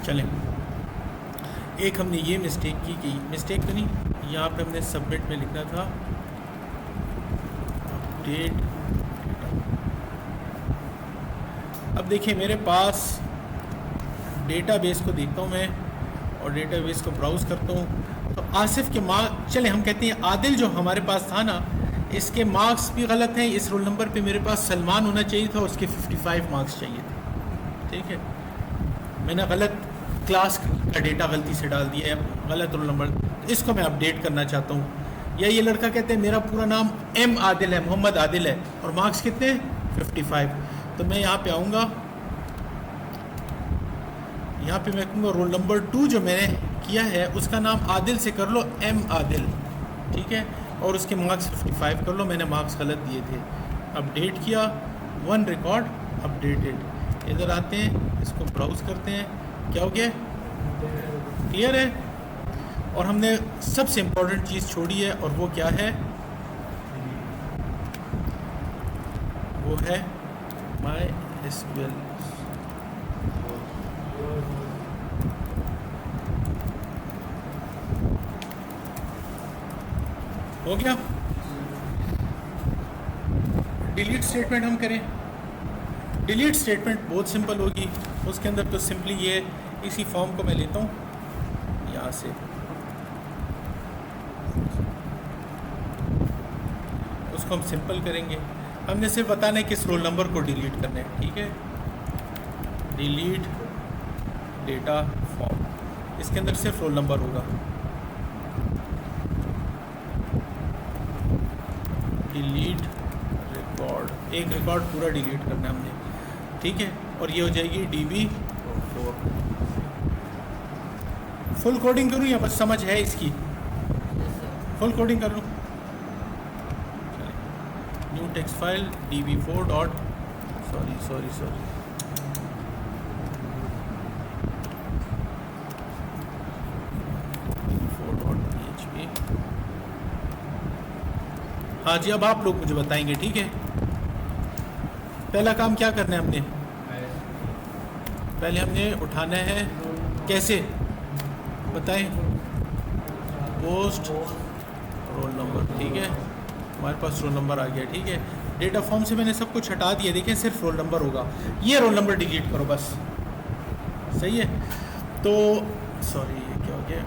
चलें, एक हमने ये मिस्टेक की कि मिस्टेक तो नहीं, यहाँ पे हमने सबमिट में लिखना था अपडेट। अब देखिए मेरे पास डेटाबेस को देखता हूँ मैं और डेटाबेस को ब्राउज़ करता हूँ, तो आसिफ के मार्क्स, चले हम कहते हैं आदिल जो हमारे पास था ना, इसके मार्क्स भी गलत हैं। इस रोल नंबर पे मेरे पास सलमान होना चाहिए था, उसके 55 मार्क्स चाहिए थे, ठीक है। मैंने गलत क्लास का डेटा गलती से डाल दिया है, गलत रोल नंबर, इसको मैं अपडेट करना चाहता हूँ। या ये लड़का कहते हैं मेरा पूरा नाम एम आदिल है, मोहम्मद आदिल है, और मार्क्स कितने 55। तो मैं यहाँ पे आऊँगा, यहाँ पे मैं कहूँगा रोल नंबर 2 जो मैंने किया है उसका नाम आदिल से कर लो, एम आदिल, ठीक है, और उसके मार्क्स 55 कर लो। मैंने मार्क्स गलत दिए थे, अपडेट किया, 1 रिकॉर्ड अपडेटेड। इधर आते हैं, इसको ब्राउज़ करते हैं, क्या हो गया, क्लियर है। और हमने सबसे इम्पोर्टेंट चीज़ छोड़ी है, और वो क्या है, वो है माई एसक्यूएल। हो गया। डिलीट स्टेटमेंट हम करें, डिलीट स्टेटमेंट बहुत सिंपल होगी। उसके अंदर तो सिंपली ये, इसी फॉर्म को मैं लेता हूँ यहाँ से, उसको हम सिंपल करेंगे। हमने सिर्फ बताना है किस रोल नंबर को डिलीट करना है, ठीक है। डिलीट डेटा फॉर्म, इसके अंदर सिर्फ रोल नंबर होगा। डिलीट रिकॉर्ड, एक रिकॉर्ड पूरा डिलीट करना है हमने, ठीक है। और ये हो जाएगी DB4। फुल कोडिंग करूँ या बस समझ है इसकी, फुल कोडिंग कर लूँ। New text file DB4 dot sorry DB4.php। हाँ जी, अब आप लोग मुझे बताएंगे, ठीक है। पहला काम क्या करना है हमने, पहले हमने उठाना है, कैसे बताएं, पोस्ट रोल नंबर, ठीक है। हमारे पास रोल नंबर आ गया, ठीक है। डेटा फॉर्म से मैंने सब कुछ हटा दिया, देखें सिर्फ रोल नंबर होगा। ये रोल नंबर डिलीट करो बस, सही है। तो सॉरी, ये क्या हो गया।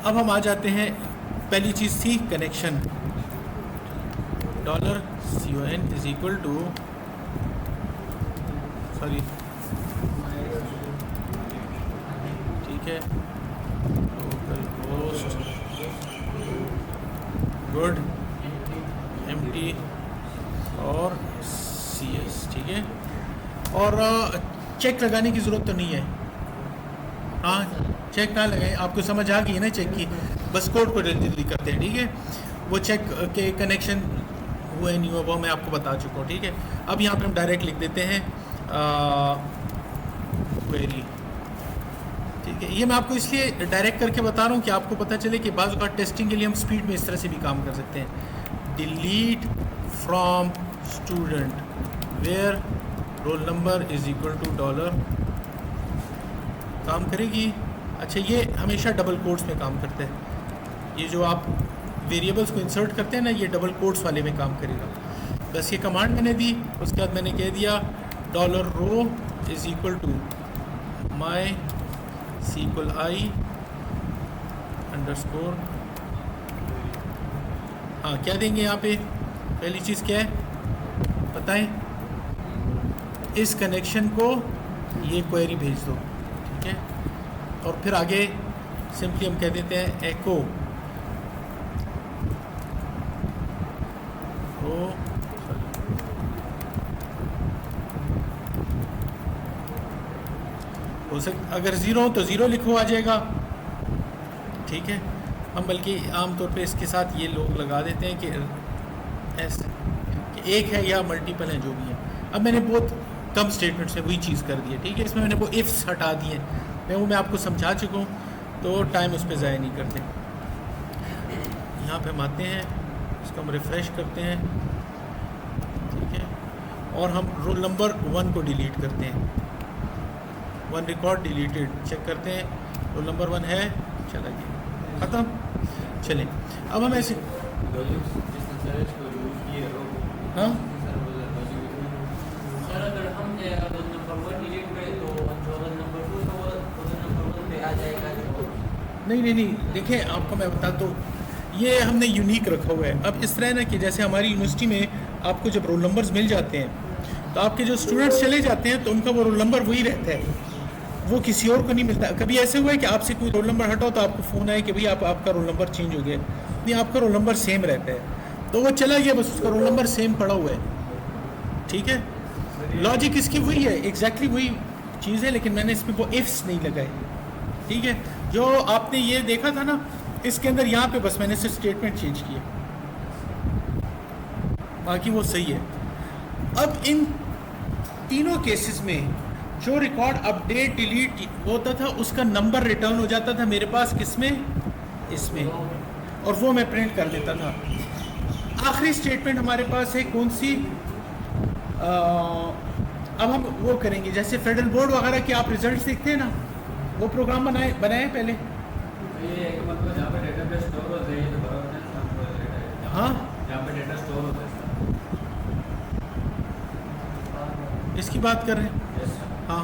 अब हम आ जाते हैं, पहली चीज़ थी connection, $CON is equal to, sorry, ठीक है, लोकल होस्ट गुड empty और CS, ठीक है। और चेक लगाने की ज़रूरत तो नहीं है, हाँ चेक ना लगाएं, आपको समझ आ गई है ना चेक की, बस कोड को जल्दी करते हैं, ठीक है। वो चेक के कनेक्शन हुआ नहीं हुआ वो मैं आपको बता चुका हूँ, ठीक है। अब यहाँ पे हम डायरेक्ट लिख देते हैं क्वेरी, ठीक है। ये मैं आपको इसलिए डायरेक्ट करके बता रहा हूँ कि आपको पता चले कि बाज़ औक़ात टेस्टिंग के लिए हम स्पीड में इस तरह से भी काम कर सकते हैं। Delete from student where roll number is equal to $, काम करेगी। अच्छा, ये हमेशा डबल कोट्स में काम करता है, ये जो आप वेरिएबल्स को इंसर्ट करते हैं ना, ये डबल कोट्स वाले में काम करेगा। बस ये कमांड मैंने दी, उसके बाद मैंने कह दिया $row is equal to my SQLi underscore, हाँ क्या देंगे यहाँ पे, पहली चीज़ क्या है बताएं, इस कनेक्शन को ये क्वेरी भेज दो, ठीक है। और फिर आगे सिंपली हम कह देते हैं एको हो सकता, अगर ज़ीरो हो तो ज़ीरो लिखो आ जाएगा, ठीक है। हम बल्कि आमतौर पे इसके साथ ये लोग लगा देते हैं कि ऐसे कि एक है या मल्टीपल है, जो भी है। अब मैंने बहुत कम स्टेटमेंट्स में वही चीज़ कर दी है, ठीक है। इसमें मैंने वो इफ्स हटा दिए हैं, मैं आपको समझा चुका हूँ, तो टाइम उस पर ज़ाया नहीं करते। यहाँ पे हम आते हैं, इसको हम रिफ़्रेश करते हैं, ठीक है, और हम रोल नंबर 1 को डिलीट करते हैं। 1 रिकॉर्ड डिलीटेड, चेक करते हैं, रोल नंबर 1 है, चला गया, ख़त्म। चलें, अब हम ऐसे, हाँ सर अगर हम रोल नंबर 1 डिलीट करें तो जो रोल नंबर 2 था वो रोल नंबर 1 पे आ जाएगा। नहीं, देखिए आपको मैं बताता हूँ, ये हमने यूनिक रखा हुआ है। अब इस तरह ना कि जैसे हमारी यूनिवर्सिटी में आपको जब रोल नंबर्स मिल जाते हैं तो आपके जो स्टूडेंट्स चले जाते हैं तो उनका वो रोल नंबर वही रहता है, वो किसी और को नहीं मिलता। कभी ऐसे हुआ है कि आपसे कोई रोल नंबर हटाओ तो आपको फ़ोन आए कि भाई आपका रोल नंबर चेंज हो गया? नहीं, आपका रोल नंबर सेम रहता है, तो वो चला गया, बस उसका रोल नंबर सेम पड़ा हुआ है, ठीक है। लॉजिक इसकी वही है, एग्जैक्टली वही चीज़ है, लेकिन मैंने इसमें वो इफ्स नहीं लगाए, ठीक है। जो आपने ये देखा था ना, इसके अंदर यहाँ पे बस मैंने सिर्फ स्टेटमेंट चेंज किए, बाकी वो सही है। अब इन तीनों केसेस में जो रिकॉर्ड अपडेट डिलीट होता था उसका नंबर रिटर्न हो जाता था मेरे पास, किसमें? इसमें, और वो मैं प्रिंट कर देता था। आखिरी स्टेटमेंट हमारे पास है कौन सी? अब हम वो करेंगे, जैसे फेडरल बोर्ड वगैरह के आप रिजल्ट्स देखते हैं ना, वो प्रोग्राम बनाए पहले। ये एक मतलब जहाँ पे डेटाबेस स्टोर होता है, ये तो बराबर है, हाँ, जहाँ पे डेटा स्टोर होता है इसकी बात कर रहे हैं। Yes sir. हाँ,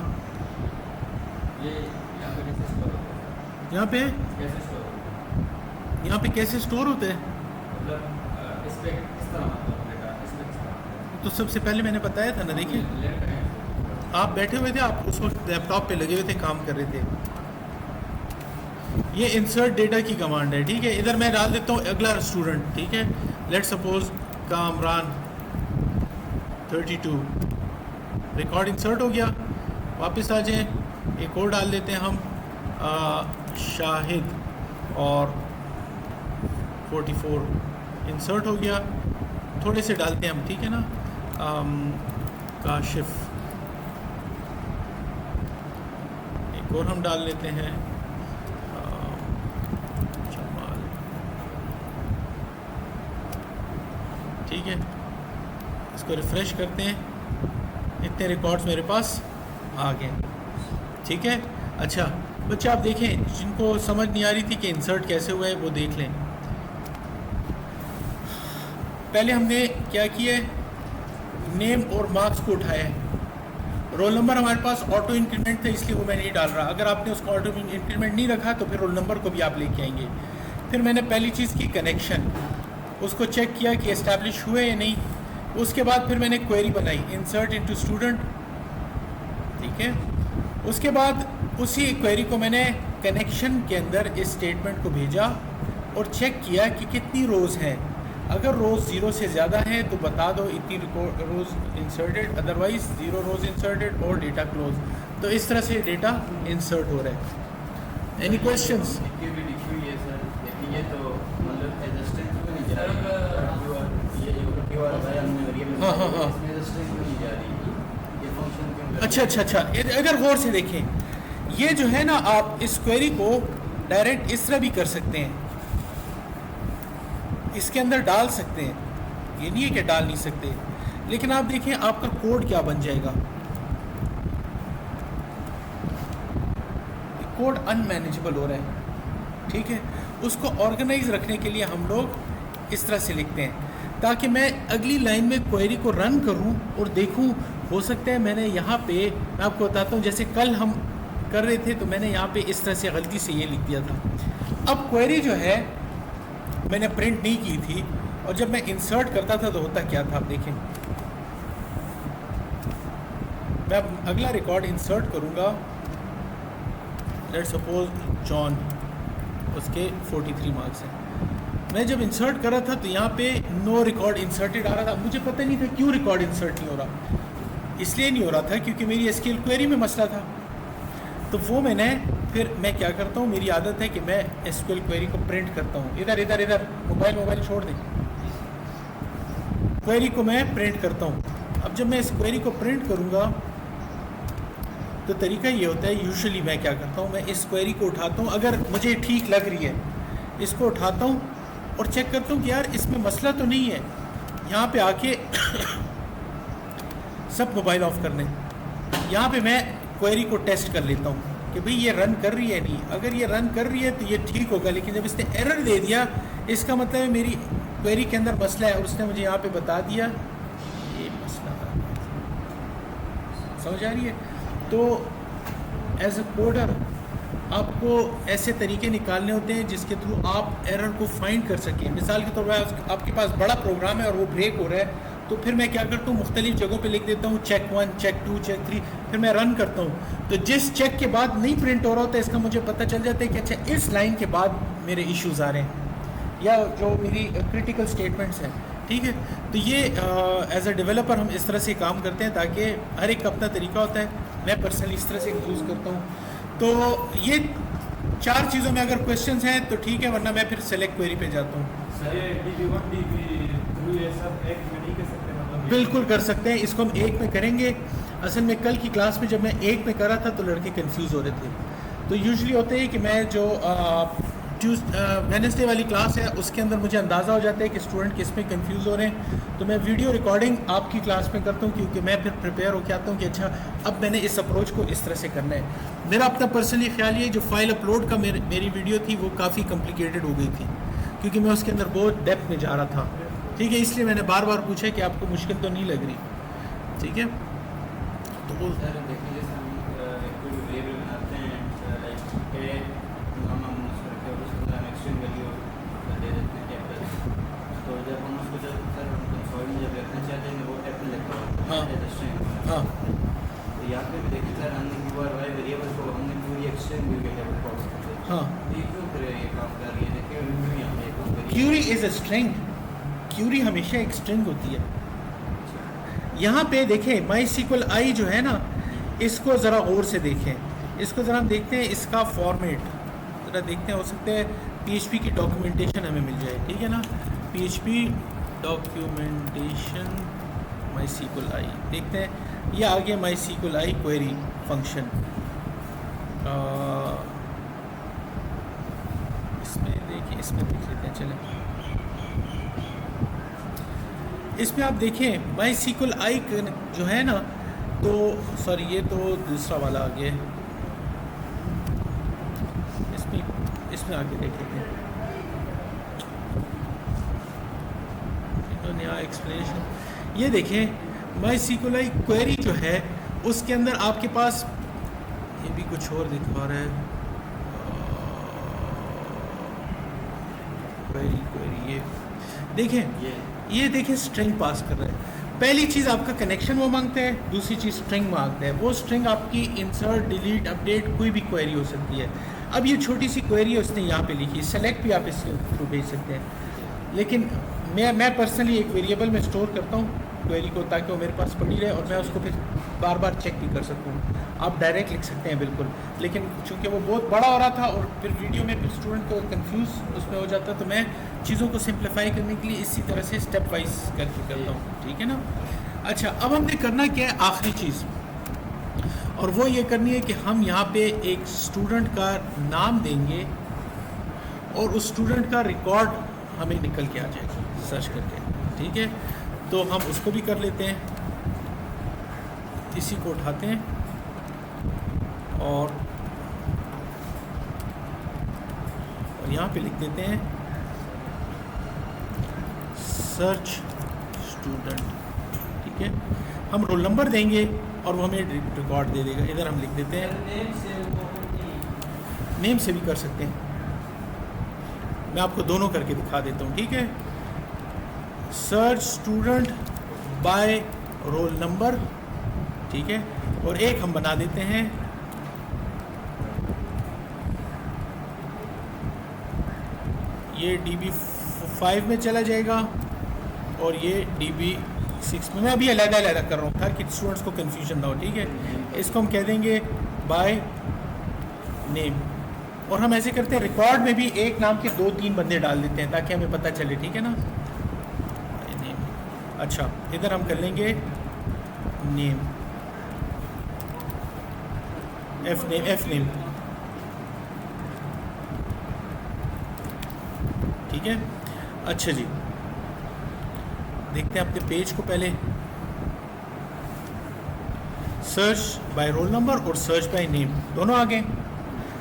ये यहाँ पे कैसे स्टोर होता है? यहाँ पे कैसे स्टोर होता है? यहाँ पे कैसे स्टोर होते हैं? मतलब इस पे किस तरह मतलब डेटा इस पे किस तरह? तो सबसे पहले मैंने बताया था ना, देखिए लेट है। आप बैठे हुए थे, आप उस वक्त लैपटॉप पे लगे हुए थे, काम कर रहे थे। ये इंसर्ट डेटा की कमांड है, ठीक है। इधर मैं डाल देता हूँ अगला स्टूडेंट, ठीक है। Let suppose Kamran 32, record insert हो गया। वापस आ जाएं, एक और डाल देते हैं हम, शाहिद और 44, इंसर्ट हो गया। थोड़े से डालते हैं हम, ठीक है ना, काशिफ, एक और हम डाल लेते हैं, जमाल, ठीक है। इसको रिफ़्रेश करते हैं, इतने रिकॉर्ड्स मेरे पास आ गए, ठीक है। अच्छा बच्चे, आप देखें, जिनको समझ नहीं आ रही थी कि इंसर्ट कैसे हुआ है वो देख लें। पहले हमने क्या किया है, नेम और मार्क्स को उठाया है। रोल नंबर हमारे पास ऑटो इंक्रीमेंट था, इसलिए वो मैं नहीं डाल रहा। अगर आपने उसको ऑटो इंक्रीमेंट नहीं रखा तो फिर रोल नंबर को भी आप लेके आएंगे। फिर मैंने पहली चीज़ की कनेक्शन, उसको चेक किया कि इस्टेब्लिश हुए या नहीं। उसके बाद फिर मैंने क्वेरी बनाई, इंसर्ट इनटू स्टूडेंट, ठीक है। उसके बाद उसी क्वेरी को मैंने कनेक्शन के अंदर इस स्टेटमेंट को भेजा और चेक किया कि कितनी रोज़ हैं। अगर रोज़ 0 से ज़्यादा है तो बता दो इतनी रोज़ इंसर्टेड, अदरवाइज 0 रोज़ इंसर्टेड और डेटा क्लोज। तो इस तरह से डेटा इंसर्ट हो रहा है। Any questions? ये तो मतलब एडजस्टेंट को नहीं जा रही, ये जो बताया हमने वेरिएबल, हाँ हाँ हाँ, इसमें एडजस्टेंट को नहीं जा रही, ये फंक्शन क्यों? अच्छा, अगर गौर से देखें, ये जो है ना, आप इस क्वेरी को डायरेक्ट इस तरह भी कर सकते हैं, इसके अंदर डाल सकते हैं, ये नहीं है कि डाल नहीं सकते। लेकिन आप देखें आपका कोड क्या बन जाएगा, कोड अनमैनेजेबल हो रहा है, ठीक है। उसको ऑर्गेनाइज रखने के लिए हम लोग इस तरह से लिखते हैं ताकि मैं अगली लाइन में क्वेरी को रन करूं और देखूं, हो सकता है मैंने यहाँ पे, मैं आपको बताता हूँ, जैसे कल हम कर रहे थे तो मैंने यहाँ पे इस तरह से गलती से ये लिख दिया था। अब क्वेरी जो है मैंने प्रिंट नहीं की थी, और जब मैं इंसर्ट करता था तो होता क्या था, आप देखें। मैं अब अगला रिकॉर्ड इंसर्ट करूँगा, लेट सपोज जॉन, उसके 43 मार्क्स हैं। मैं जब इंसर्ट कर रहा था तो यहाँ पे नो रिकॉर्ड इंसर्टेड आ रहा था। मुझे पता नहीं था क्यों रिकॉर्ड इंसर्ट नहीं हो रहा। इसलिए नहीं हो रहा था क्योंकि मेरी एसक्यूएल क्वेरी में मसला था। तो वो मैंने, फिर मैं क्या करता हूँ, मेरी आदत है कि मैं एसक्यूएल क्वेरी को प्रिंट करता हूँ। इधर मोबाइल छोड़ दें, क्वेरी को मैं प्रिंट करता हूँ। अब जब मैं इस क्वेरी को प्रिंट करूँगा तो तरीका ये होता है, यूजुअली मैं क्या करता हूँ, मैं इस क्वेरी को उठाता हूँ, अगर मुझे ठीक लग रही है इसको उठाता हूँ और चेक करता हूँ कि यार इसमें मसला तो नहीं है। यहाँ पे आके सब मोबाइल ऑफ करने, यहाँ पे मैं क्वेरी को टेस्ट कर लेता हूँ कि भाई ये रन कर रही है नहीं। अगर ये रन कर रही है तो ये ठीक होगा, लेकिन जब इसने एरर दे दिया इसका मतलब है मेरी क्वेरी के अंदर मसला है, और उसने मुझे यहाँ पे बता दिया ये मसला है। समझ आ रही है? तो एज अ कोडर आपको ऐसे तरीके निकालने होते हैं जिसके थ्रू आप एरर को फाइंड कर सकें। मिसाल के तौर पर आपके पास बड़ा प्रोग्राम है और वो ब्रेक हो रहा है, तो फिर मैं क्या करता हूँ, मुख्तलिफ जगहों पे लिख देता हूँ चेक 1, चेक 2, चेक 3, फिर मैं रन करता हूँ। तो जिस चेक के बाद नहीं प्रिंट हो रहा होता है इसका मुझे पता चल जाता है कि अच्छा इस लाइन के बाद मेरे इश्यूज़ आ रहे हैं, या जो मेरी क्रिटिकल स्टेटमेंट्स हैं। ठीक है, तो ये एज अ डेवलपर हम इस तरह से काम करते हैं, ताकि हर एक का अपना तरीका होता है। मैं पर्सनली इस तरह से यूज़ करता हूँ। तो ये 4 चीज़ों में अगर क्वेश्चंस हैं तो ठीक है, वरना मैं फिर सेलेक्ट क्वेरी पे जाता हूँ। बिल्कुल कर सकते हैं, इसको हम एक में करेंगे। असल में कल की क्लास में जब मैं एक में कर रहा था तो लड़के कंफ्यूज हो रहे थे। तो यूजुअली होता है कि मैं जो वेडनेसडे वाली क्लास है उसके अंदर मुझे अंदाज़ा हो जाता है कि स्टूडेंट किस में कंफ्यूज हो रहे हैं, तो मैं वीडियो रिकॉर्डिंग आपकी क्लास में करता हूँ, क्योंकि मैं फिर प्रिपेयर होकर आता हूँ कि अच्छा अब मैंने इस अप्रोच को इस तरह से करना है। मेरा अपना पर्सनली ख्याल ये जो फाइल अपलोड का मेरी वीडियो थी वो काफ़ी कॉम्प्लिकेटेड हो गई थी, क्योंकि मैं उसके अंदर बहुत डेप्थ में जा रहा था। ठीक है, इसलिए मैंने बार बार पूछा कि आपको मुश्किल तो नहीं लग रही। ठीक है, तो वो हाँ हाँ यहाँ पे भी देखिए सर, हमने कीवर्ड वाई वेरिएबल को हमने पूरी एक्सटेंड व्यू के लेवल पर हाँ ये क्यों करे ये काम कर रही है? देखिए व्यू यहाँ पे एक query is a string, query हमेशा एक स्ट्रिंग होती है। यहाँ पे देखें माई सीक्वल आई जो है ना, इसको ज़रा गौर से देखें, इसको ज़रा हम देखते हैं इसका फॉर्मेट ज़रा देखते हैं। हो सकता है PHP की डॉक्यूमेंटेशन हमें मिल जाए। ठीक है ना, PHP डॉक्यूमेंटेशन माई सीक्वल आई, देखते हैं ये आ गया माई सीक्वल आई क्वेरी फंक्शन। इसमें देखिए, इसमें देख लेते हैं, चलें इसमें आप देखें माई सीक्वल आई जो है ना, तो सॉरी ये तो दूसरा वाला आ गया, इसमें आगे देख लेते हैं नया एक्सप्लेनेशन। ये देखें माई सीक्वल आई क्वेरी जो है उसके अंदर आपके पास ये भी कुछ और दिखा रहा है, क्वेरी ये देखें, ये देखें स्ट्रिंग पास कर रहा है। पहली चीज़ आपका कनेक्शन वो मांगता है, दूसरी चीज़ स्ट्रिंग मांगता है। वो स्ट्रिंग आपकी इंसर्ट, डिलीट, अपडेट कोई भी क्वेरी हो सकती है। अब ये छोटी सी क्वेरी है उसने यहाँ पे लिखी, सेलेक्ट भी आप इसके थ्रू भेज सकते हैं, लेकिन मैं पर्सनली एक वेरिएबल में स्टोर करता हूँ क्वेरी को, ताकि वो मेरे पास पड़ी रहे और मैं उसको फिर बार बार चेक भी कर सकूँ। आप डायरेक्ट लिख सकते हैं बिल्कुल, लेकिन चूँकि वो बहुत बड़ा हो रहा था और फिर वीडियो में फिर स्टूडेंट को कंफ्यूज उसमें हो जाता, तो मैं चीज़ों को सिंप्लीफाई करने के लिए इसी तरह से स्टेप वाइज करके करता हूँ। ठीक है ना। अच्छा, अब हमने करना क्या है, आखिरी चीज़, और वो ये करनी है कि हम यहाँ पे एक स्टूडेंट का नाम देंगे और उस स्टूडेंट का रिकॉर्ड हमें निकल के आ जाएगा सर्च करके। ठीक है, तो हम उसको भी कर लेते हैं, इसी को उठाते हैं और यहाँ पे लिख देते हैं सर्च स्टूडेंट। ठीक है, हम रोल नंबर देंगे और वो हमें रिकॉर्ड दे देगा। इधर हम लिख देते हैं, नेम से भी कर सकते हैं, मैं आपको दोनों करके दिखा देता हूँ। ठीक है, search student by roll number. ठीक है, और एक हम बना देते हैं ये DB5 में चला जाएगा और ये DB6 में। मैं अभी अलग-अलग कर रहा हूँ ताकि स्टूडेंट्स को कन्फ्यूजन ना हो। ठीक है, इसको हम कह देंगे बाय नेम, और हम ऐसे करते हैं रिकॉर्ड में भी एक नाम के 2-3 बंदे डाल देते हैं ताकि हमें पता चले। ठीक है ना, नेम। अच्छा, इधर हम कर लेंगे नेम, एफ नेम, ठीक है। अच्छा जी, देखते हैं अपने पेज को। पहले सर्च बाय रोल नंबर और सर्च बाय नेम दोनों आ गए।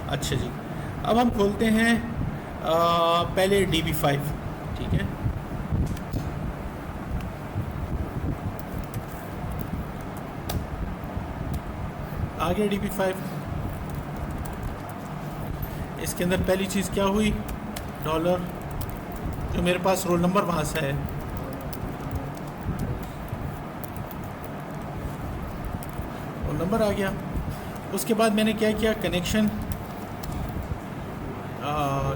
अच्छा जी, अब हम खोलते हैं पहले DB5, ठीक है। आ गया DB5। इसके अंदर पहली चीज़ क्या हुई, डॉलर, जो मेरे पास रोल नंबर वहाँ से है, रोल नंबर आ गया। उसके बाद मैंने क्या किया, कनेक्शन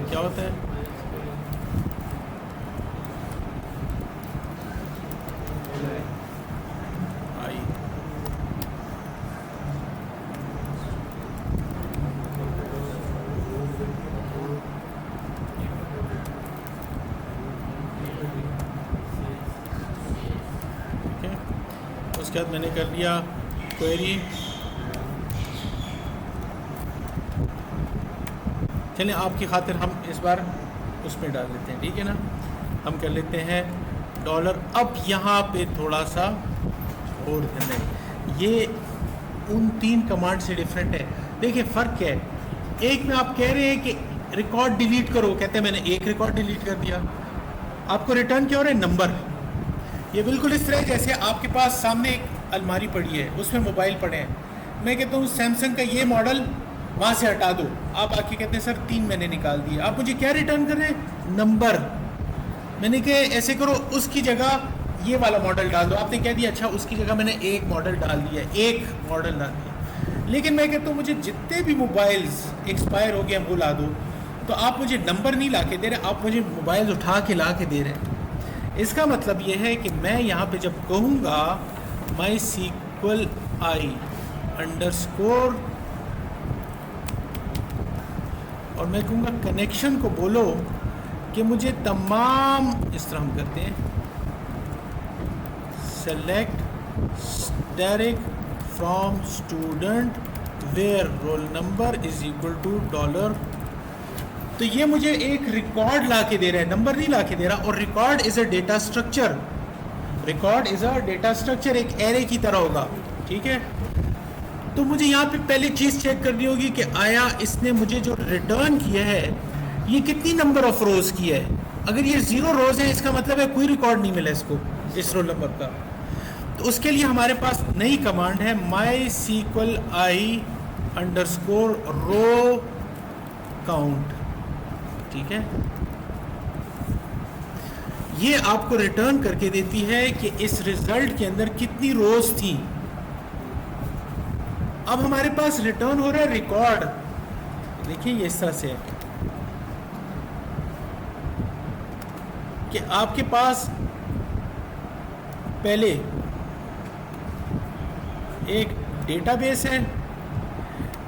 क्या होता है, आई ठीक है। उसके बाद मैंने कर लिया क्वेरी। चलिए आपकी खातिर हम इस बार उसमें डाल देते हैं, ठीक है ना। हम कर लेते हैं डॉलर। अब यहाँ पे थोड़ा सा और ध्यान दें, ये उन 3 कमांड से डिफरेंट है। देखिए फ़र्क क्या है, एक में आप कह रहे हैं कि रिकॉर्ड डिलीट करो, कहते हैं मैंने एक रिकॉर्ड डिलीट कर दिया, आपको रिटर्न क्या हो रहा है, नंबर। ये बिल्कुल इस तरह जैसे आपके पास सामने एक अलमारी पड़ी है, उसमें मोबाइल पड़े हैं, मैं कहता हूँ सैमसंग का ये मॉडल वहाँ से हटा दो, आप आके कहते हैं सर 3 मैंने निकाल दिए, आप मुझे क्या रिटर्न कर रहे हैं, नंबर। मैंने कहा ऐसे करो, उसकी जगह ये वाला मॉडल डाल दो, आपने कह दिया अच्छा उसकी जगह मैंने एक मॉडल डाल दिया, एक मॉडल डाल दिया। लेकिन मैं कहता हूँ मुझे जितने भी मोबाइल्स एक्सपायर हो गए वो ला दो, तो आप मुझे नंबर नहीं ला के दे रहे, आप मुझे मोबाइल उठा के ला के दे रहे हैं। इसका मतलब ये है कि मैं यहाँ पे जब कहूँगा MySQL I अंडरस्कोर और मैं कहूँगा कनेक्शन को बोलो कि मुझे तमाम, इस तरह हम करते हैं select static from student where roll number is equal to dollar, तो ये मुझे एक रिकॉर्ड ला के दे रहा है, नंबर नहीं ला के दे रहा। और record is a data structure, record is a data structure, एक एरे की तरह होगा, ठीक है। तो मुझे यहाँ पे पहली चीज़ चेक करनी होगी कि आया इसने मुझे जो रिटर्न किया है ये कितनी नंबर ऑफ रोज़ की है। अगर ये 0 रोज़ है इसका मतलब है कोई रिकॉर्ड नहीं मिला इसको, इस रोल नंबर का। तो उसके लिए हमारे पास नई कमांड है MySQL I underscore row count, ठीक है। ये आपको रिटर्न करके देती है कि इस रिजल्ट के अंदर कितनी रोज़ थी। अब हमारे पास रिटर्न हो रहा है रिकॉर्ड, देखिए ये इस तरह से है कि आपके पास पहले एक डेटाबेस है,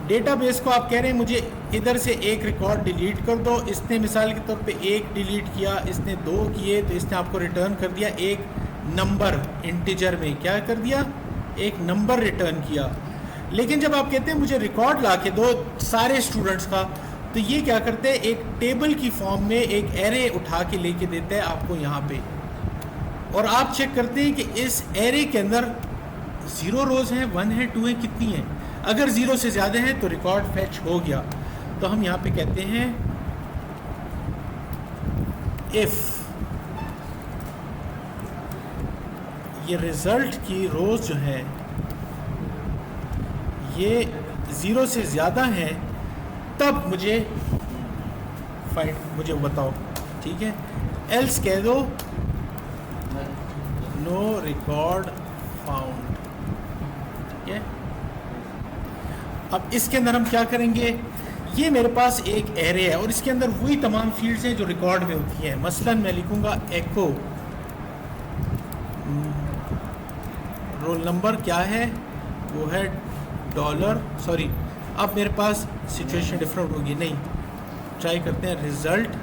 डेटाबेस को आप कह रहे हैं मुझे इधर से एक रिकॉर्ड डिलीट कर दो, इसने मिसाल के तौर पे एक डिलीट किया, इसने 2 किए, तो इसने आपको रिटर्न कर दिया एक नंबर, इंटीजर में क्या कर दिया, एक नंबर रिटर्न किया। लेकिन जब आप कहते हैं मुझे रिकॉर्ड ला के दो सारे स्टूडेंट्स का, तो ये क्या करते हैं एक टेबल की फॉर्म में एक एरे उठा के लेके देता है आपको यहाँ पे, और आप चेक करते हैं कि इस एरे के अंदर 0 रोज़ हैं, 1 है, 2 है, कितनी है। अगर 0 से ज़्यादा है तो रिकॉर्ड फैच हो गया। तो हम यहाँ पे कहते हैं इफ़ ये रिज़ल्ट की रोज़ जो है ये 0 से ज़्यादा है तब मुझे मुझे बताओ, ठीक है। एल्स कह दो नो रिकॉर्ड फाउंड, ठीक है। अब इसके अंदर हम क्या करेंगे, ये मेरे पास एक एरे है और इसके अंदर वही तमाम फील्ड्स हैं जो रिकॉर्ड में होती हैं। मसलन मैं लिखूंगा एको रोल नंबर क्या है, वो है डॉलर, सॉरी अब मेरे पास सिचुएशन डिफरेंट होगी, नहीं ट्राई करते हैं रिजल्ट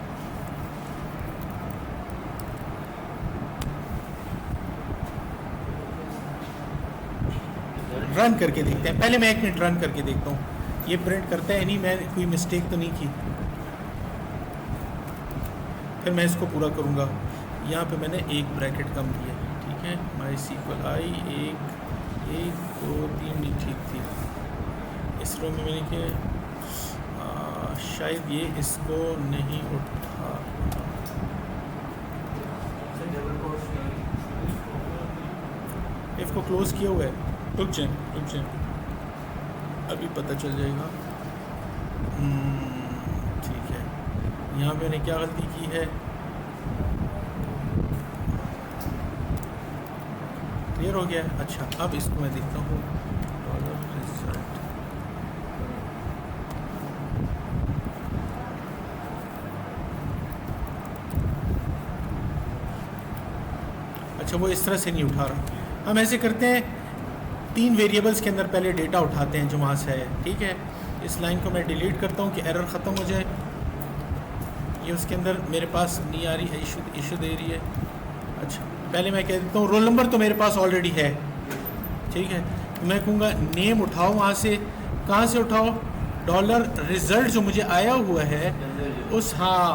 रन करके देखते हैं। पहले मैं 1 मिनट रन करके देखता हूँ ये प्रिंट करता है नहीं, मैं कोई मिस्टेक तो नहीं की। फिर मैं इसको पूरा करूँगा। यहाँ पे मैंने एक ब्रैकेट कम दिया, ठीक है। MySQL एक 2 3 नहीं ठीक थी। इस रो में मैंने कि शायद ये इसको नहीं उठा। इसको क्लोज़ किया हुआ है, रुक जाए अभी पता चल जाएगा। ठीक है, यहाँ पे मैंने क्या गलती की है, क्लियर हो गया है। अच्छा, अब इसको मैं देखता हूँ रिजल्ट। अच्छा, वो इस तरह से नहीं उठा रहा। हम ऐसे करते हैं, 3 वेरिएबल्स के अंदर पहले डेटा उठाते हैं जो वहाँ से है, ठीक है। इस लाइन को मैं डिलीट करता हूँ कि एरर ख़त्म हो जाए। ये उसके अंदर मेरे पास नहीं आ रही है, इशू दे रही है। अच्छा, पहले मैं कह देता हूँ रोल नंबर तो मेरे पास ऑलरेडी है, ठीक है। मैं कहूँगा नेम उठाओ, वहाँ से कहाँ से उठाओ, डॉलर रिज़ल्ट जो मुझे आया हुआ है उस, हाँ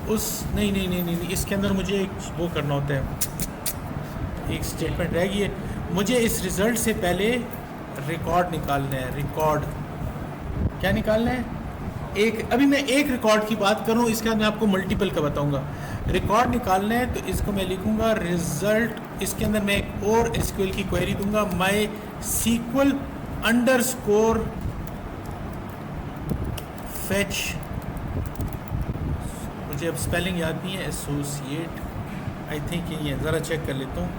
उस, नहीं, इसके अंदर मुझे एक वो करना होता है, एक स्टेटमेंट रह गई है। मुझे इस रिज़ल्ट से पहले रिकॉर्ड निकालना है। रिकॉर्ड क्या निकालना है? एक, अभी मैं एक रिकॉर्ड की बात करूँ, इसके बाद मैं आपको मल्टीपल का बताऊंगा। रिकॉर्ड निकालना है तो इसको मैं लिखूंगा रिज़ल्ट, इसके अंदर मैं एक और एसक्यूएल की क्वेरी दूंगा, MySQL _ fetch, मुझे अब स्पेलिंग याद नहीं है, एसोसिएट आई थिंक यही है, ज़रा चेक कर लेता हूँ।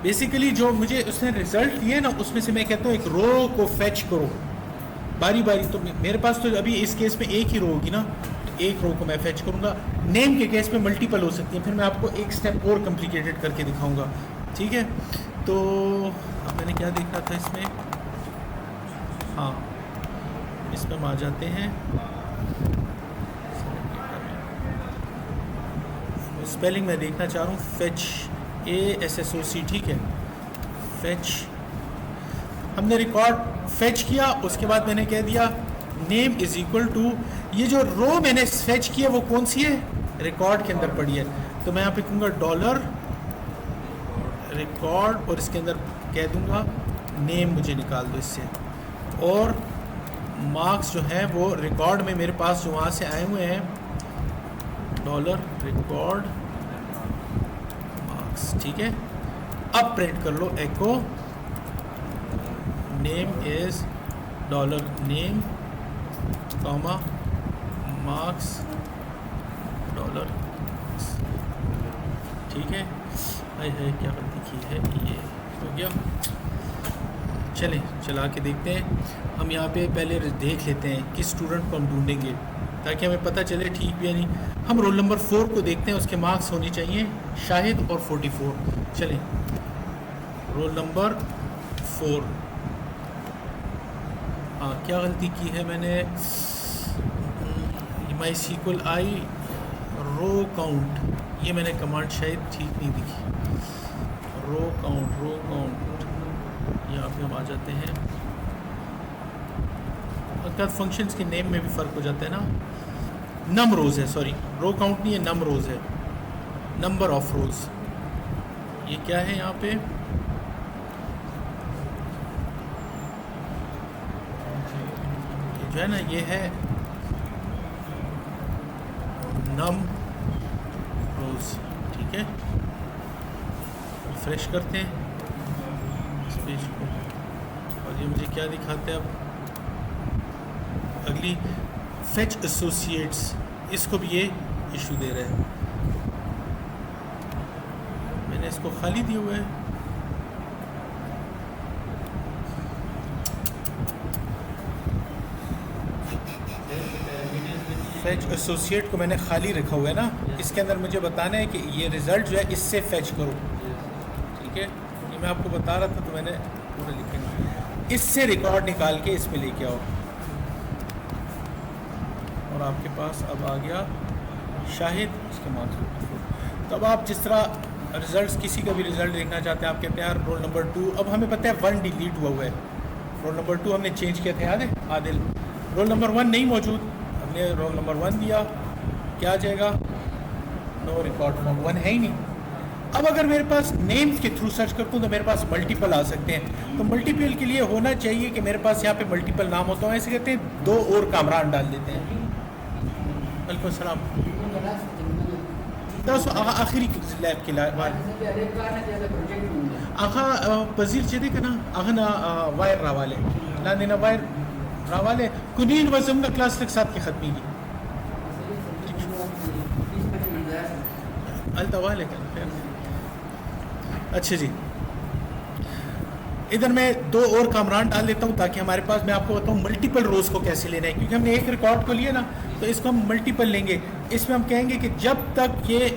बेसिकली जो मुझे उसने रिज़ल्ट दिए ना, उसमें से मैं कहता हूँ एक रो को फैच करो बारी बारी। तो मेरे पास तो अभी इस केस में एक ही रो होगी ना, तो एक रो को मैं फैच करूँगा। नेम के केस में मल्टीपल हो सकती है, फिर मैं आपको एक स्टेप और कॉम्प्लिकेटेड करके दिखाऊंगा, ठीक है। तो अब मैंने क्या देखा था इसमें, हाँ इसमें हम आ जाते हैं। स्पेलिंग मैं देखना चाह रहा हूँ, फैच ASSOC, ठीक है। फैच, हमने रिकॉर्ड फैच किया, उसके बाद मैंने कह दिया नेम इज इक्वल टू, ये जो रो मैंने फैच की है वो कौन सी है, रिकॉर्ड के अंदर पड़ी है। तो मैं यहाँ पे कहूँगा डॉलर रिकॉर्ड और इसके अंदर कह दूँगा नेम मुझे निकाल दो इससे, और मार्क्स जो है वो रिकॉर्ड में मेरे पास जो वहाँ से आए हुए हैं, डॉलर रिकॉर्ड मार्क्स, ठीक है। अब प्रिंट कर लो echo name is dollar name comma marks dollar, ठीक है। है क्या गलती की है, ये हो गया। चलें चला के देखते हैं। हम यहाँ पे पहले देख लेते हैं किस स्टूडेंट को हम ढूंढेंगे, ताकि हमें पता चले ठीक भी है नहीं। हम रोल नंबर 4 को देखते हैं, उसके मार्क्स होने चाहिए शाहिद और 44। चलें, रोल नंबर 4। हाँ, क्या गलती की है मैंने, MySQL रो काउंट, ये मैंने कमांड शायद ठीक नहीं दिखी। रो काउंट, यहाँ पे हम आ जाते हैं। अगर फंक्शंस के नेम में भी फ़र्क हो जाता है ना। नम रोज़ है, सॉरी रो काउंट नहीं है, नम रोज़ है, नंबर ऑफ रोज़। ये क्या है यहाँ पे, जो है ना, ये है नम रोज़, ठीक है। रिफ्रेश करते हैं इस पेज को, और ये मुझे क्या दिखाते हैं अब, अगली फैच एसोसिएट्स, इसको भी ये इशू दे रहे हैं। मैंने इसको खाली दिया हुआ है, फैच एसोसिएट को मैंने खाली रखा हुआ है ना। इसके अंदर मुझे बताना है कि ये रिज़ल्ट जो है इससे फैच करो, ठीक है। ये मैं आपको बता रहा था तो मैंने पूरा लिखेंगे, इससे रिकॉर्ड निकाल के इसमें लेके आओ, और आपके पास अब आ गया शाहिद, उसके मार्क्स। तो अब आप जिस तरह रिज़ल्ट, किसी का भी रिज़ल्ट देखना चाहते हैं, आप कहते हैं यार रोल नंबर 2, अब हमें पता है 1 डिलीट हुआ है, रोल नंबर 2 हमने चेंज किया था, याद है आदिल। रोल नंबर 1 नहीं मौजूद, हमने रोल नंबर 1 दिया, क्या आ जाएगा, नो रिकॉर्ड फॉर्म, 1 है ही नहीं। अब अगर मेरे पास नेम्स के थ्रू सर्च करता हूँ तो मेरे पास मल्टीपल आ सकते हैं। तो मल्टीपल के लिए होना चाहिए कि मेरे पास यहाँ पे मल्टीपल नाम होता है, ऐसे कहते हैं 2 और कामरान डाल देते हैं। वालेकुम सलाम। तो आखिरी लैब के बाद आखा पजीर चेदे का ना आखा ना वायर रावाले लाने ना वायर रावाले कुनीन वजम का क्लास तक साथ के खत्मी की अल्तवाले का। अच्छा जी, इधर मैं 2 और कामरान डाल देता हूँ ताकि हमारे पास, मैं आपको बताऊँ मल्टीपल रोज को कैसे लेना है, क्योंकि हमने एक रिकॉर्ड को लिया ना तो इसको हम मल्टीपल लेंगे। इसमें हम कहेंगे कि जब तक ये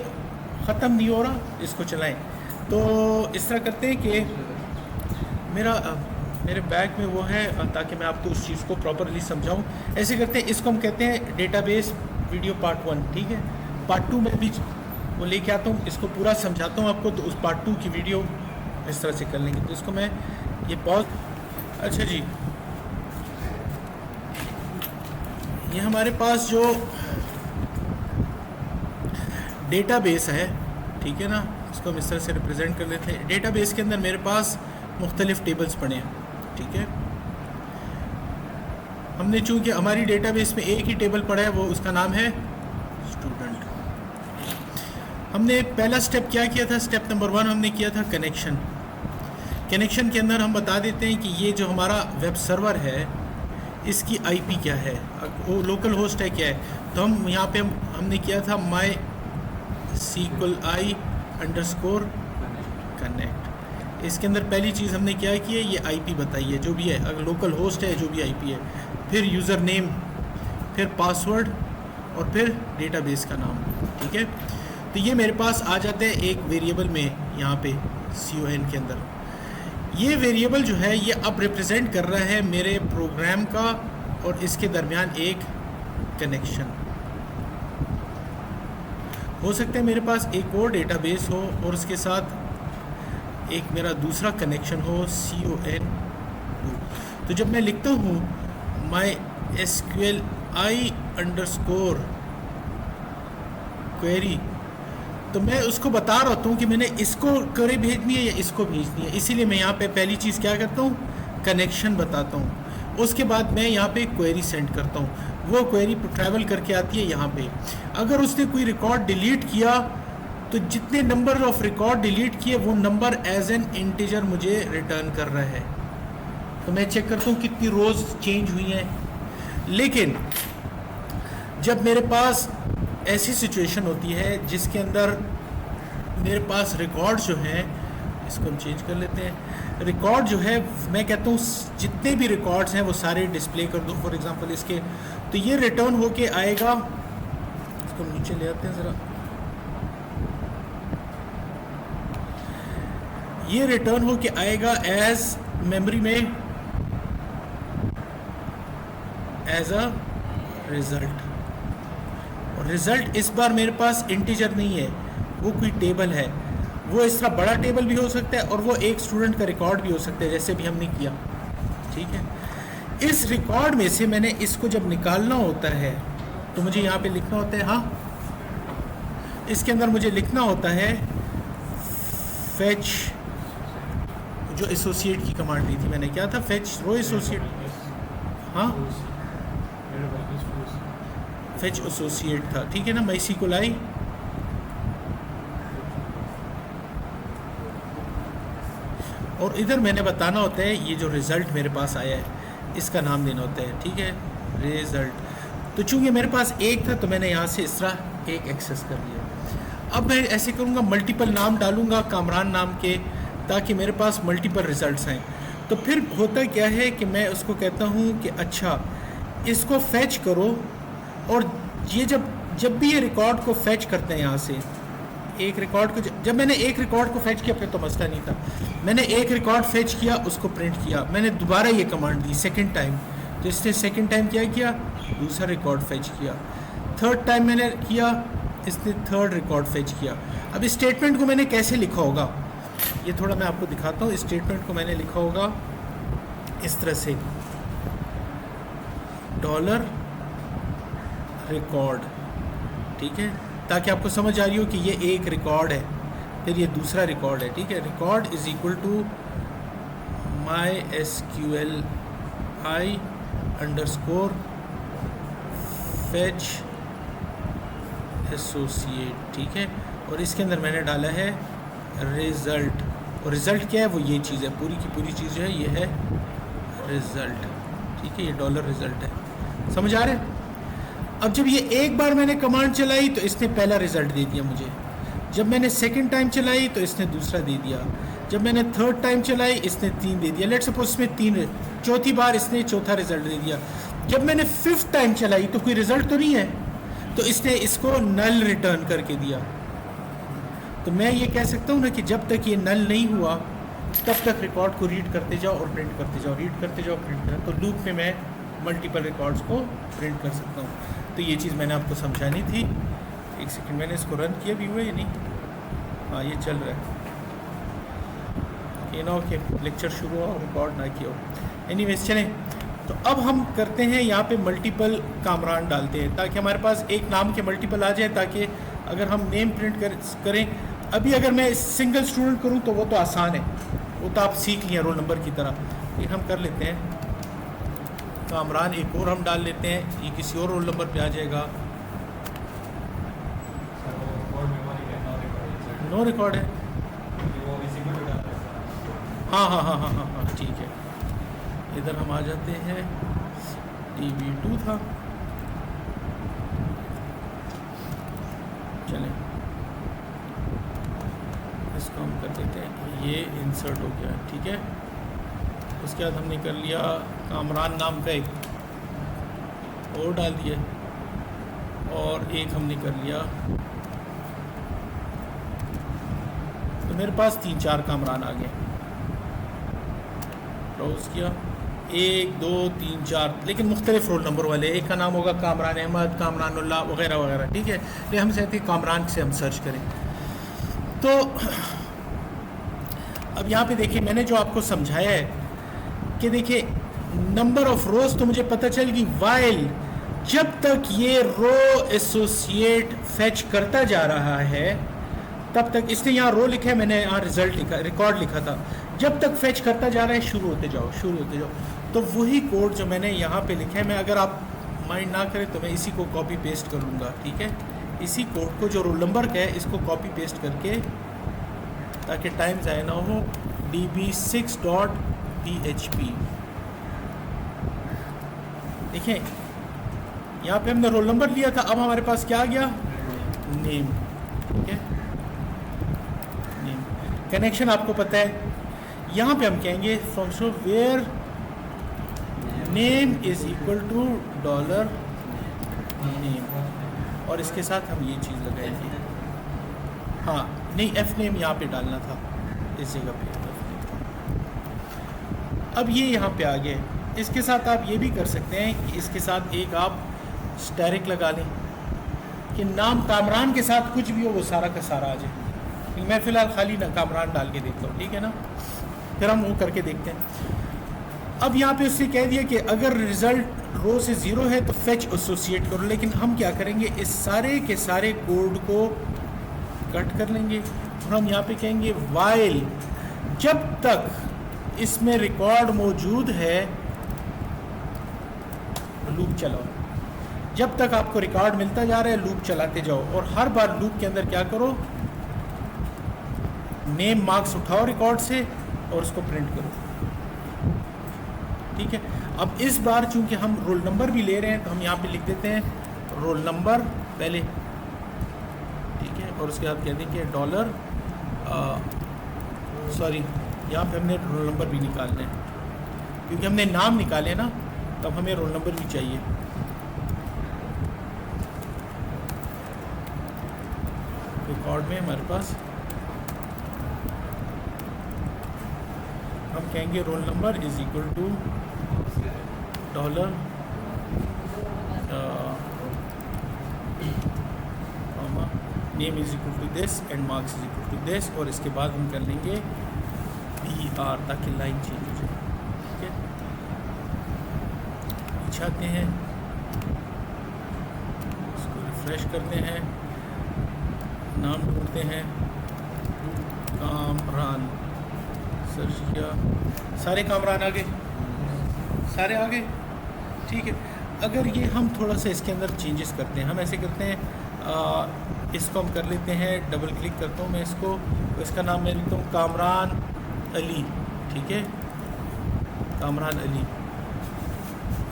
ख़त्म नहीं हो रहा इसको चलाएं। तो इस तरह करते हैं कि मेरे बैग में वो है ताकि मैं आपको उस चीज़ को प्रॉपरली समझाऊं। ऐसे करते हैं, इसको हम कहते हैं डेटाबेस वीडियो पार्ट 1, ठीक है। पार्ट 2 में भी वो लेके आता हूँ, इसको पूरा समझाता हूँ आपको, तो उस पार्ट 2 की वीडियो इस तरह से कर लेंगे। तो इसको मैं ये पॉज, अच्छा जी, ये हमारे पास जो डेटाबेस है, ठीक है ना, इसको हम इस तरह से रिप्रेजेंट कर लेते हैं। डेटाबेस के अंदर मेरे पास मुख्तलिफ टेबल्स पड़े हैं, ठीक है। हमने चूँकि हमारी डेटाबेस में एक ही टेबल पड़ा है, वो उसका नाम है स्टूडेंट। हमने पहला स्टेप क्या किया था, स्टेप नंबर 1 हमने किया था कनेक्शन। कनेक्शन के अंदर हम बता देते हैं कि ये जो हमारा वेब सर्वर है इसकी आईपी क्या है, वो लोकल होस्ट है क्या है। तो हम यहाँ पे हमने किया था MySQLi _connect। इसके अंदर पहली चीज़ हमने क्या की है, ये आईपी बताई है जो भी है, अगर लोकल होस्ट है जो भी आईपी है, फिर यूज़र नेम, फिर पासवर्ड और फिर डेटाबेस का नाम, ठीक है। तो ये मेरे पास आ जाते हैं एक वेरिएबल में यहाँ पे CON के अंदर। ये वेरिएबल जो है ये अब रिप्रेजेंट कर रहा है मेरे प्रोग्राम का और इसके दरमियान एक कनेक्शन। हो सकता है मेरे पास एक और डेटाबेस हो और उसके साथ एक मेरा दूसरा कनेक्शन हो CON2। तो जब मैं लिखता हूँ MySQLi _query, तो मैं उसको बता रहा हूँ कि मैंने इसको क्वेरी भेजनी है या इसको भेजनी है। इसीलिए मैं यहाँ पे पहली चीज़ क्या करता हूँ, कनेक्शन बताता हूँ। उसके बाद मैं यहाँ पे क्वेरी सेंड करता हूँ, वो क्वेरी ट्रैवल करके आती है यहाँ पे। अगर उसने कोई रिकॉर्ड डिलीट किया तो जितने नंबर ऑफ रिकॉर्ड डिलीट किए वो नंबर एज एन इंटीजर मुझे रिटर्न कर रहा है। तो मैं चेक करता हूँ कितनी रोज़ चेंज हुई हैं। लेकिन जब मेरे पास ऐसी सिचुएशन होती है जिसके अंदर मेरे पास रिकॉर्ड जो है, इसको हम चेंज कर लेते हैं, रिकॉर्ड जो है मैं कहता हूँ जितने भी रिकॉर्ड्स हैं वो सारे डिस्प्ले कर दो फॉर एग्जांपल इसके, तो ये रिटर्न होके आएगा। इसको नीचे ले आते हैं ज़रा, ये रिटर्न होके आएगा एज मेमोरी में एज अ रिज़ल्ट। और रिज़ल्ट इस बार मेरे पास इंटीजर नहीं है, वो कोई टेबल है। वो इस तरह बड़ा टेबल भी हो सकता है और वो एक स्टूडेंट का रिकॉर्ड भी हो सकता है, जैसे भी हमने किया, ठीक है। इस रिकॉर्ड में से मैंने इसको जब निकालना होता है तो मुझे यहाँ पे लिखना होता है, हाँ, इसके अंदर मुझे लिखना होता है फेच, जो एसोसिएट की कमांड दी थी मैंने, क्या था, फेच रो एसोसिएट, हाँ फेच एसोसिएट था, ठीक है ना, MySQLi और इधर मैंने बताना होता है ये जो रिज़ल्ट मेरे पास आया है इसका नाम देना होता है, ठीक है, रिज़ल्ट। तो चूंकि मेरे पास एक था तो मैंने यहाँ से इस तरह एक एक्सेस कर लिया। अब मैं ऐसे करूँगा, मल्टीपल नाम डालूँगा कामरान नाम के, ताकि मेरे पास मल्टीपल रिज़ल्ट्स आएँ। तो फिर होता क्या है कि मैं उसको कहता हूँ कि अच्छा इसको फैच करो, और ये जब भी ये रिकॉर्ड को फैच करते हैं यहाँ से एक रिकॉर्ड को, जब मैंने एक रिकॉर्ड को फैच किया फिर तो मसला नहीं था, मैंने एक रिकॉर्ड फैच किया, उसको प्रिंट किया, मैंने दोबारा ये कमांड दी सेकंड टाइम, तो इसने सेकंड टाइम क्या किया, दूसरा रिकॉर्ड फैच किया, थर्ड टाइम मैंने किया, इसने थर्ड रिकॉर्ड फैच किया। अब इस स्टेटमेंट को मैंने कैसे लिखा होगा, ये थोड़ा मैं आपको दिखाता हूँ। इस स्टेटमेंट को मैंने लिखा होगा इस तरह से डॉलर रिकॉर्ड, ठीक है, ताकि आपको समझ आ रही हो कि ये एक रिकॉर्ड है, फिर ये दूसरा रिकॉर्ड है, ठीक है। Record is equal to MySQL _fetch associate, ठीक है। और इसके अंदर मैंने डाला है रिज़ल्ट, और रिज़ल्ट क्या है, वो ये चीज़ है, पूरी की पूरी चीज़ जो है ये है रिज़ल्ट, ठीक है। ये डॉलर रिज़ल्ट है, समझ आ रहा है। अब जब ये एक बार मैंने कमांड चलाई तो इसने पहला रिज़ल्ट दे दिया मुझे, जब मैंने सेकंड टाइम चलाई तो इसने दूसरा दे दिया, जब मैंने थर्ड टाइम चलाई इसने 3 दे दिया, लेट सपोज इसमें 3, चौथी बार इसने चौथा रिज़ल्ट दे दिया। जब मैंने फिफ्थ टाइम चलाई तो कोई रिज़ल्ट तो नहीं है, तो इसने इसको नल रिटर्न करके दिया। तो मैं ये कह सकता हूँ ना कि जब तक ये नल नहीं हुआ तब तक रिकॉर्ड को रीड करते जाओ और प्रिंट करते जाओ, रीड करते जाओ, प्रिंट करते, तो लूप में मैं मल्टीपल रिकॉर्ड्स को प्रिंट कर सकता हूँ। तो ये चीज़ मैंने आपको समझानी थी। एक सेकंड, मैंने इसको रन किया भी हुआ है या नहीं? हाँ, ये चल रहा है। ये ना हो कि लेक्चर शुरू हो रिकॉर्ड ना किया हो। एनीवेज चलें, तो अब हम करते हैं यहाँ पे मल्टीपल कामरान डालते हैं ताकि हमारे पास एक नाम के मल्टीपल आ जाए, ताकि अगर हम नेम प्रिंट करें। अभी अगर मैं सिंगल स्टूडेंट करूँ तो वो तो आसान है, वो तो आप सीख लिए रोल नंबर की तरह। ये हम कर लेते हैं कामरान, एक और हम डाल लेते हैं, ये किसी और रोल नंबर पे आ जाएगा। नो रिकॉर्ड है, हाँ हाँ हाँ हाँ हाँ हाँ, ठीक है। इधर हम आ जाते हैं, DB2 था, चलें इसको हम कर देते हैं, ये इंसर्ट हो गया, ठीक है। उसके बाद हमने कर लिया कामरान नाम का एक और डाल दिया, और एक हमने कर लिया, तो मेरे पास 3-4 कामरान आ गए। ब्राउज़ किया, 1 2 3 4, लेकिन मुख्तलिफ रोल नंबर वाले। एक का नाम होगा कामरान अहमद, कामरान उल्लाह वगैरह वगैरह, ठीक है। ये हम चाहते हैं कामरान से हम सर्च करें। तो अब यहाँ पे देखिए, मैंने जो आपको समझाया है कि देखिए नंबर ऑफ रोज़ तो मुझे पता चल गई, वाइल जब तक ये रो एसोसिएट फेच करता जा रहा है तब तक, इसने यहाँ रो लिखा है, मैंने यहाँ रिजल्ट लिखा, रिकॉर्ड लिखा था, जब तक फेच करता जा रहा है शुरू होते जाओ, शुरू होते जाओ। तो वही कोड जो मैंने यहाँ पे लिखा है, मैं अगर आप माइंड ना करें तो मैं इसी को कॉपी पेस्ट कर लूँगा, ठीक है। इसी कोड को जो रोल नंबर का है इसको कॉपी पेस्ट करके, ताकि टाइम ज़ाया ना हो, db6.php। देखें यहाँ पे हमने रोल नंबर लिया था, अब हमारे पास क्या आ गया, नेम, ठीक है। नेम कनेक्शन आपको पता है, यहाँ पे हम कहेंगे from show where name is equal to dollar name, और इसके साथ हम ये चीज़ लगाएंगे, हाँ नहीं, एफ नेम यहाँ पे डालना था, इस जगह पे अब ये यहाँ पे आ गए। इसके साथ आप ये भी कर सकते हैं कि इसके साथ एक आप स्टैरिक लगा लें कि नाम कामरान के साथ कुछ भी हो वो सारा का सारा आ जाए। मैं फ़िलहाल खाली ना कामरान डाल के देखता हूँ, ठीक है ना, फिर हम वो करके देखते हैं। अब यहाँ पे उसने कह दिया कि अगर रिज़ल्ट रो से 0 है तो फेच एसोसिएट करो, लेकिन हम क्या करेंगे, इस सारे के सारे कोड को कट कर लेंगे और हम यहाँ पे कहेंगे वाइल जब तक इसमें रिकॉर्ड मौजूद है लूप चलाओ, जब तक आपको रिकॉर्ड मिलता जा रहा है लूप चलाते जाओ, और हर बार लूप के अंदर क्या करो, नेम मार्क्स उठाओ रिकॉर्ड से और उसको प्रिंट करो, ठीक है। अब इस बार चूंकि हम रोल नंबर भी ले रहे हैं तो हम यहाँ पे लिख देते हैं रोल नंबर पहले, ठीक है, और उसके बाद कह देंगे डॉलर, सॉरी यहाँ पे हमने रोल नंबर भी निकालना है क्योंकि हमने नाम निकाले ना, तब हमें रोल नंबर भी चाहिए। रिकॉर्ड में हमारे पास हम कहेंगे roll number is equal to dollar name is equal to this and marks is equal to this, और इसके बाद हम कर लेंगे PR ताकि लाइन चेंज हो जाए, ठीक है। नीचे आते हैं, इसको रिफ़्रेश करते हैं, नाम ढूंढते हैं, कामरान सर्च किया, सारे कामरान आ गए, सारे आ गए। ठीक है, अगर ये हम थोड़ा सा इसके अंदर चेंजेस करते हैं, हम ऐसे करते हैं, इसको हम कर लेते हैं, डबल क्लिक करता हूँ मैं इसको, तो इसका नाम मैं लिखता हूँ कामरान अली। ठीक है, कामरान अली।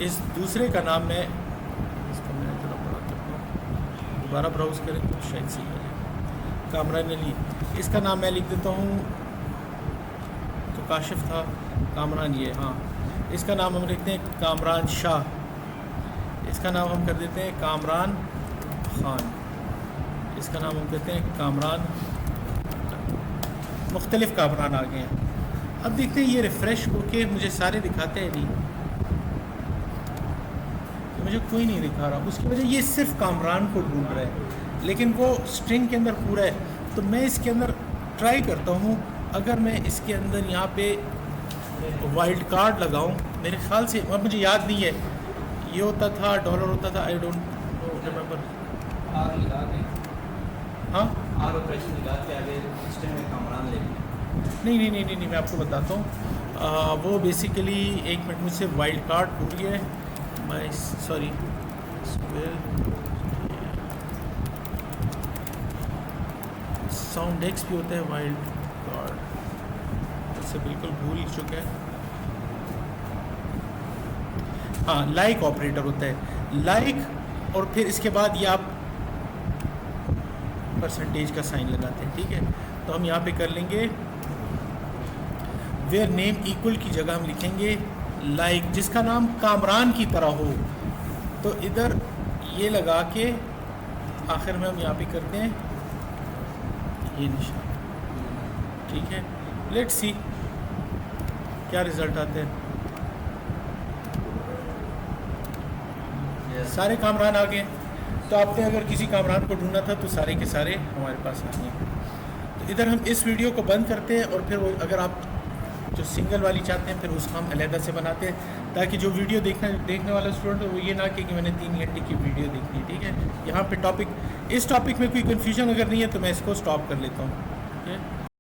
इस दूसरे का नाम मैं, इसको मैं थोड़ा बड़ा करता हूँ, दोबारा ब्राउज़ करें तो शायद सही हो जाए, कामरान अली। इसका नाम मैं लिख देता हूँ, तो काशिफ था, कामरान ये, हाँ। इसका नाम हम लिखते हैं कामरान शाह, इसका नाम हम कर देते हैं कामरान ख़ान, इसका नाम हम कहते हैं कामरान। मुख्तलिफ़ कामरान आ गए हैं। अब देखते हैं ये रिफ़्रेश होके मुझे सारे दिखाते हैं नहीं, तो मुझे कोई नहीं दिखा रहा, उसकी वजह ये सिर्फ कामरान को ढूंढ रहा है, लेकिन वो स्ट्रिंग के अंदर पूरा है। तो मैं इसके अंदर ट्राई करता हूँ, अगर मैं इसके अंदर यहाँ पे वाइल्ड कार्ड लगाऊँ, मेरे ख्याल से, और मुझे याद नहीं है, ये होता था, डॉलर होता था, आई डोंट रिमेंबर। आर लगा के, हाँ, आर ऑपरेशन लगा के आगे स्ट्रिंग में कामरान लेंगे। नहीं, मैं आपको बताता हूँ। वो बेसिकली, एक मिनट, मुझसे वाइल्ड कार्ड भूल गया है, मैं सॉरी, साउंड एक्स भी होता है वाइल्ड कार्ड, इससे बिल्कुल भूल चुका है। हाँ, लाइक ऑपरेटर होता है, लाइक, और फिर इसके बाद ये आप परसेंटेज का साइन लगाते हैं। ठीक है, तो हम यहाँ पे कर लेंगे वेयर नेम इक्वल की जगह हम लिखेंगे लाइक, जिसका नाम कामरान की तरह हो, तो इधर ये लगा के आखिर में हम यहाँ पे करते हैं ये निशान। ठीक है, लेट्स सी क्या रिज़ल्ट आते हैं। सारे कामरान आ गए। तो आपने अगर किसी कामरान को ढूंढना था तो सारे के सारे हमारे पास आ गए। तो इधर हम इस वीडियो को बंद करते हैं, और फिर वो अगर आप जो सिंगल वाली चाहते हैं फिर उसको हम अलहदा से बनाते हैं, ताकि जो वीडियो देखने वाला स्टूडेंट है वो ये ना कि मैंने 3 घंटे की वीडियो देखनी है। ठीक है, यहाँ पे इस टॉपिक में कोई कन्फ्यूजन अगर नहीं है तो मैं इसको स्टॉप कर लेता हूँ। ठीक है।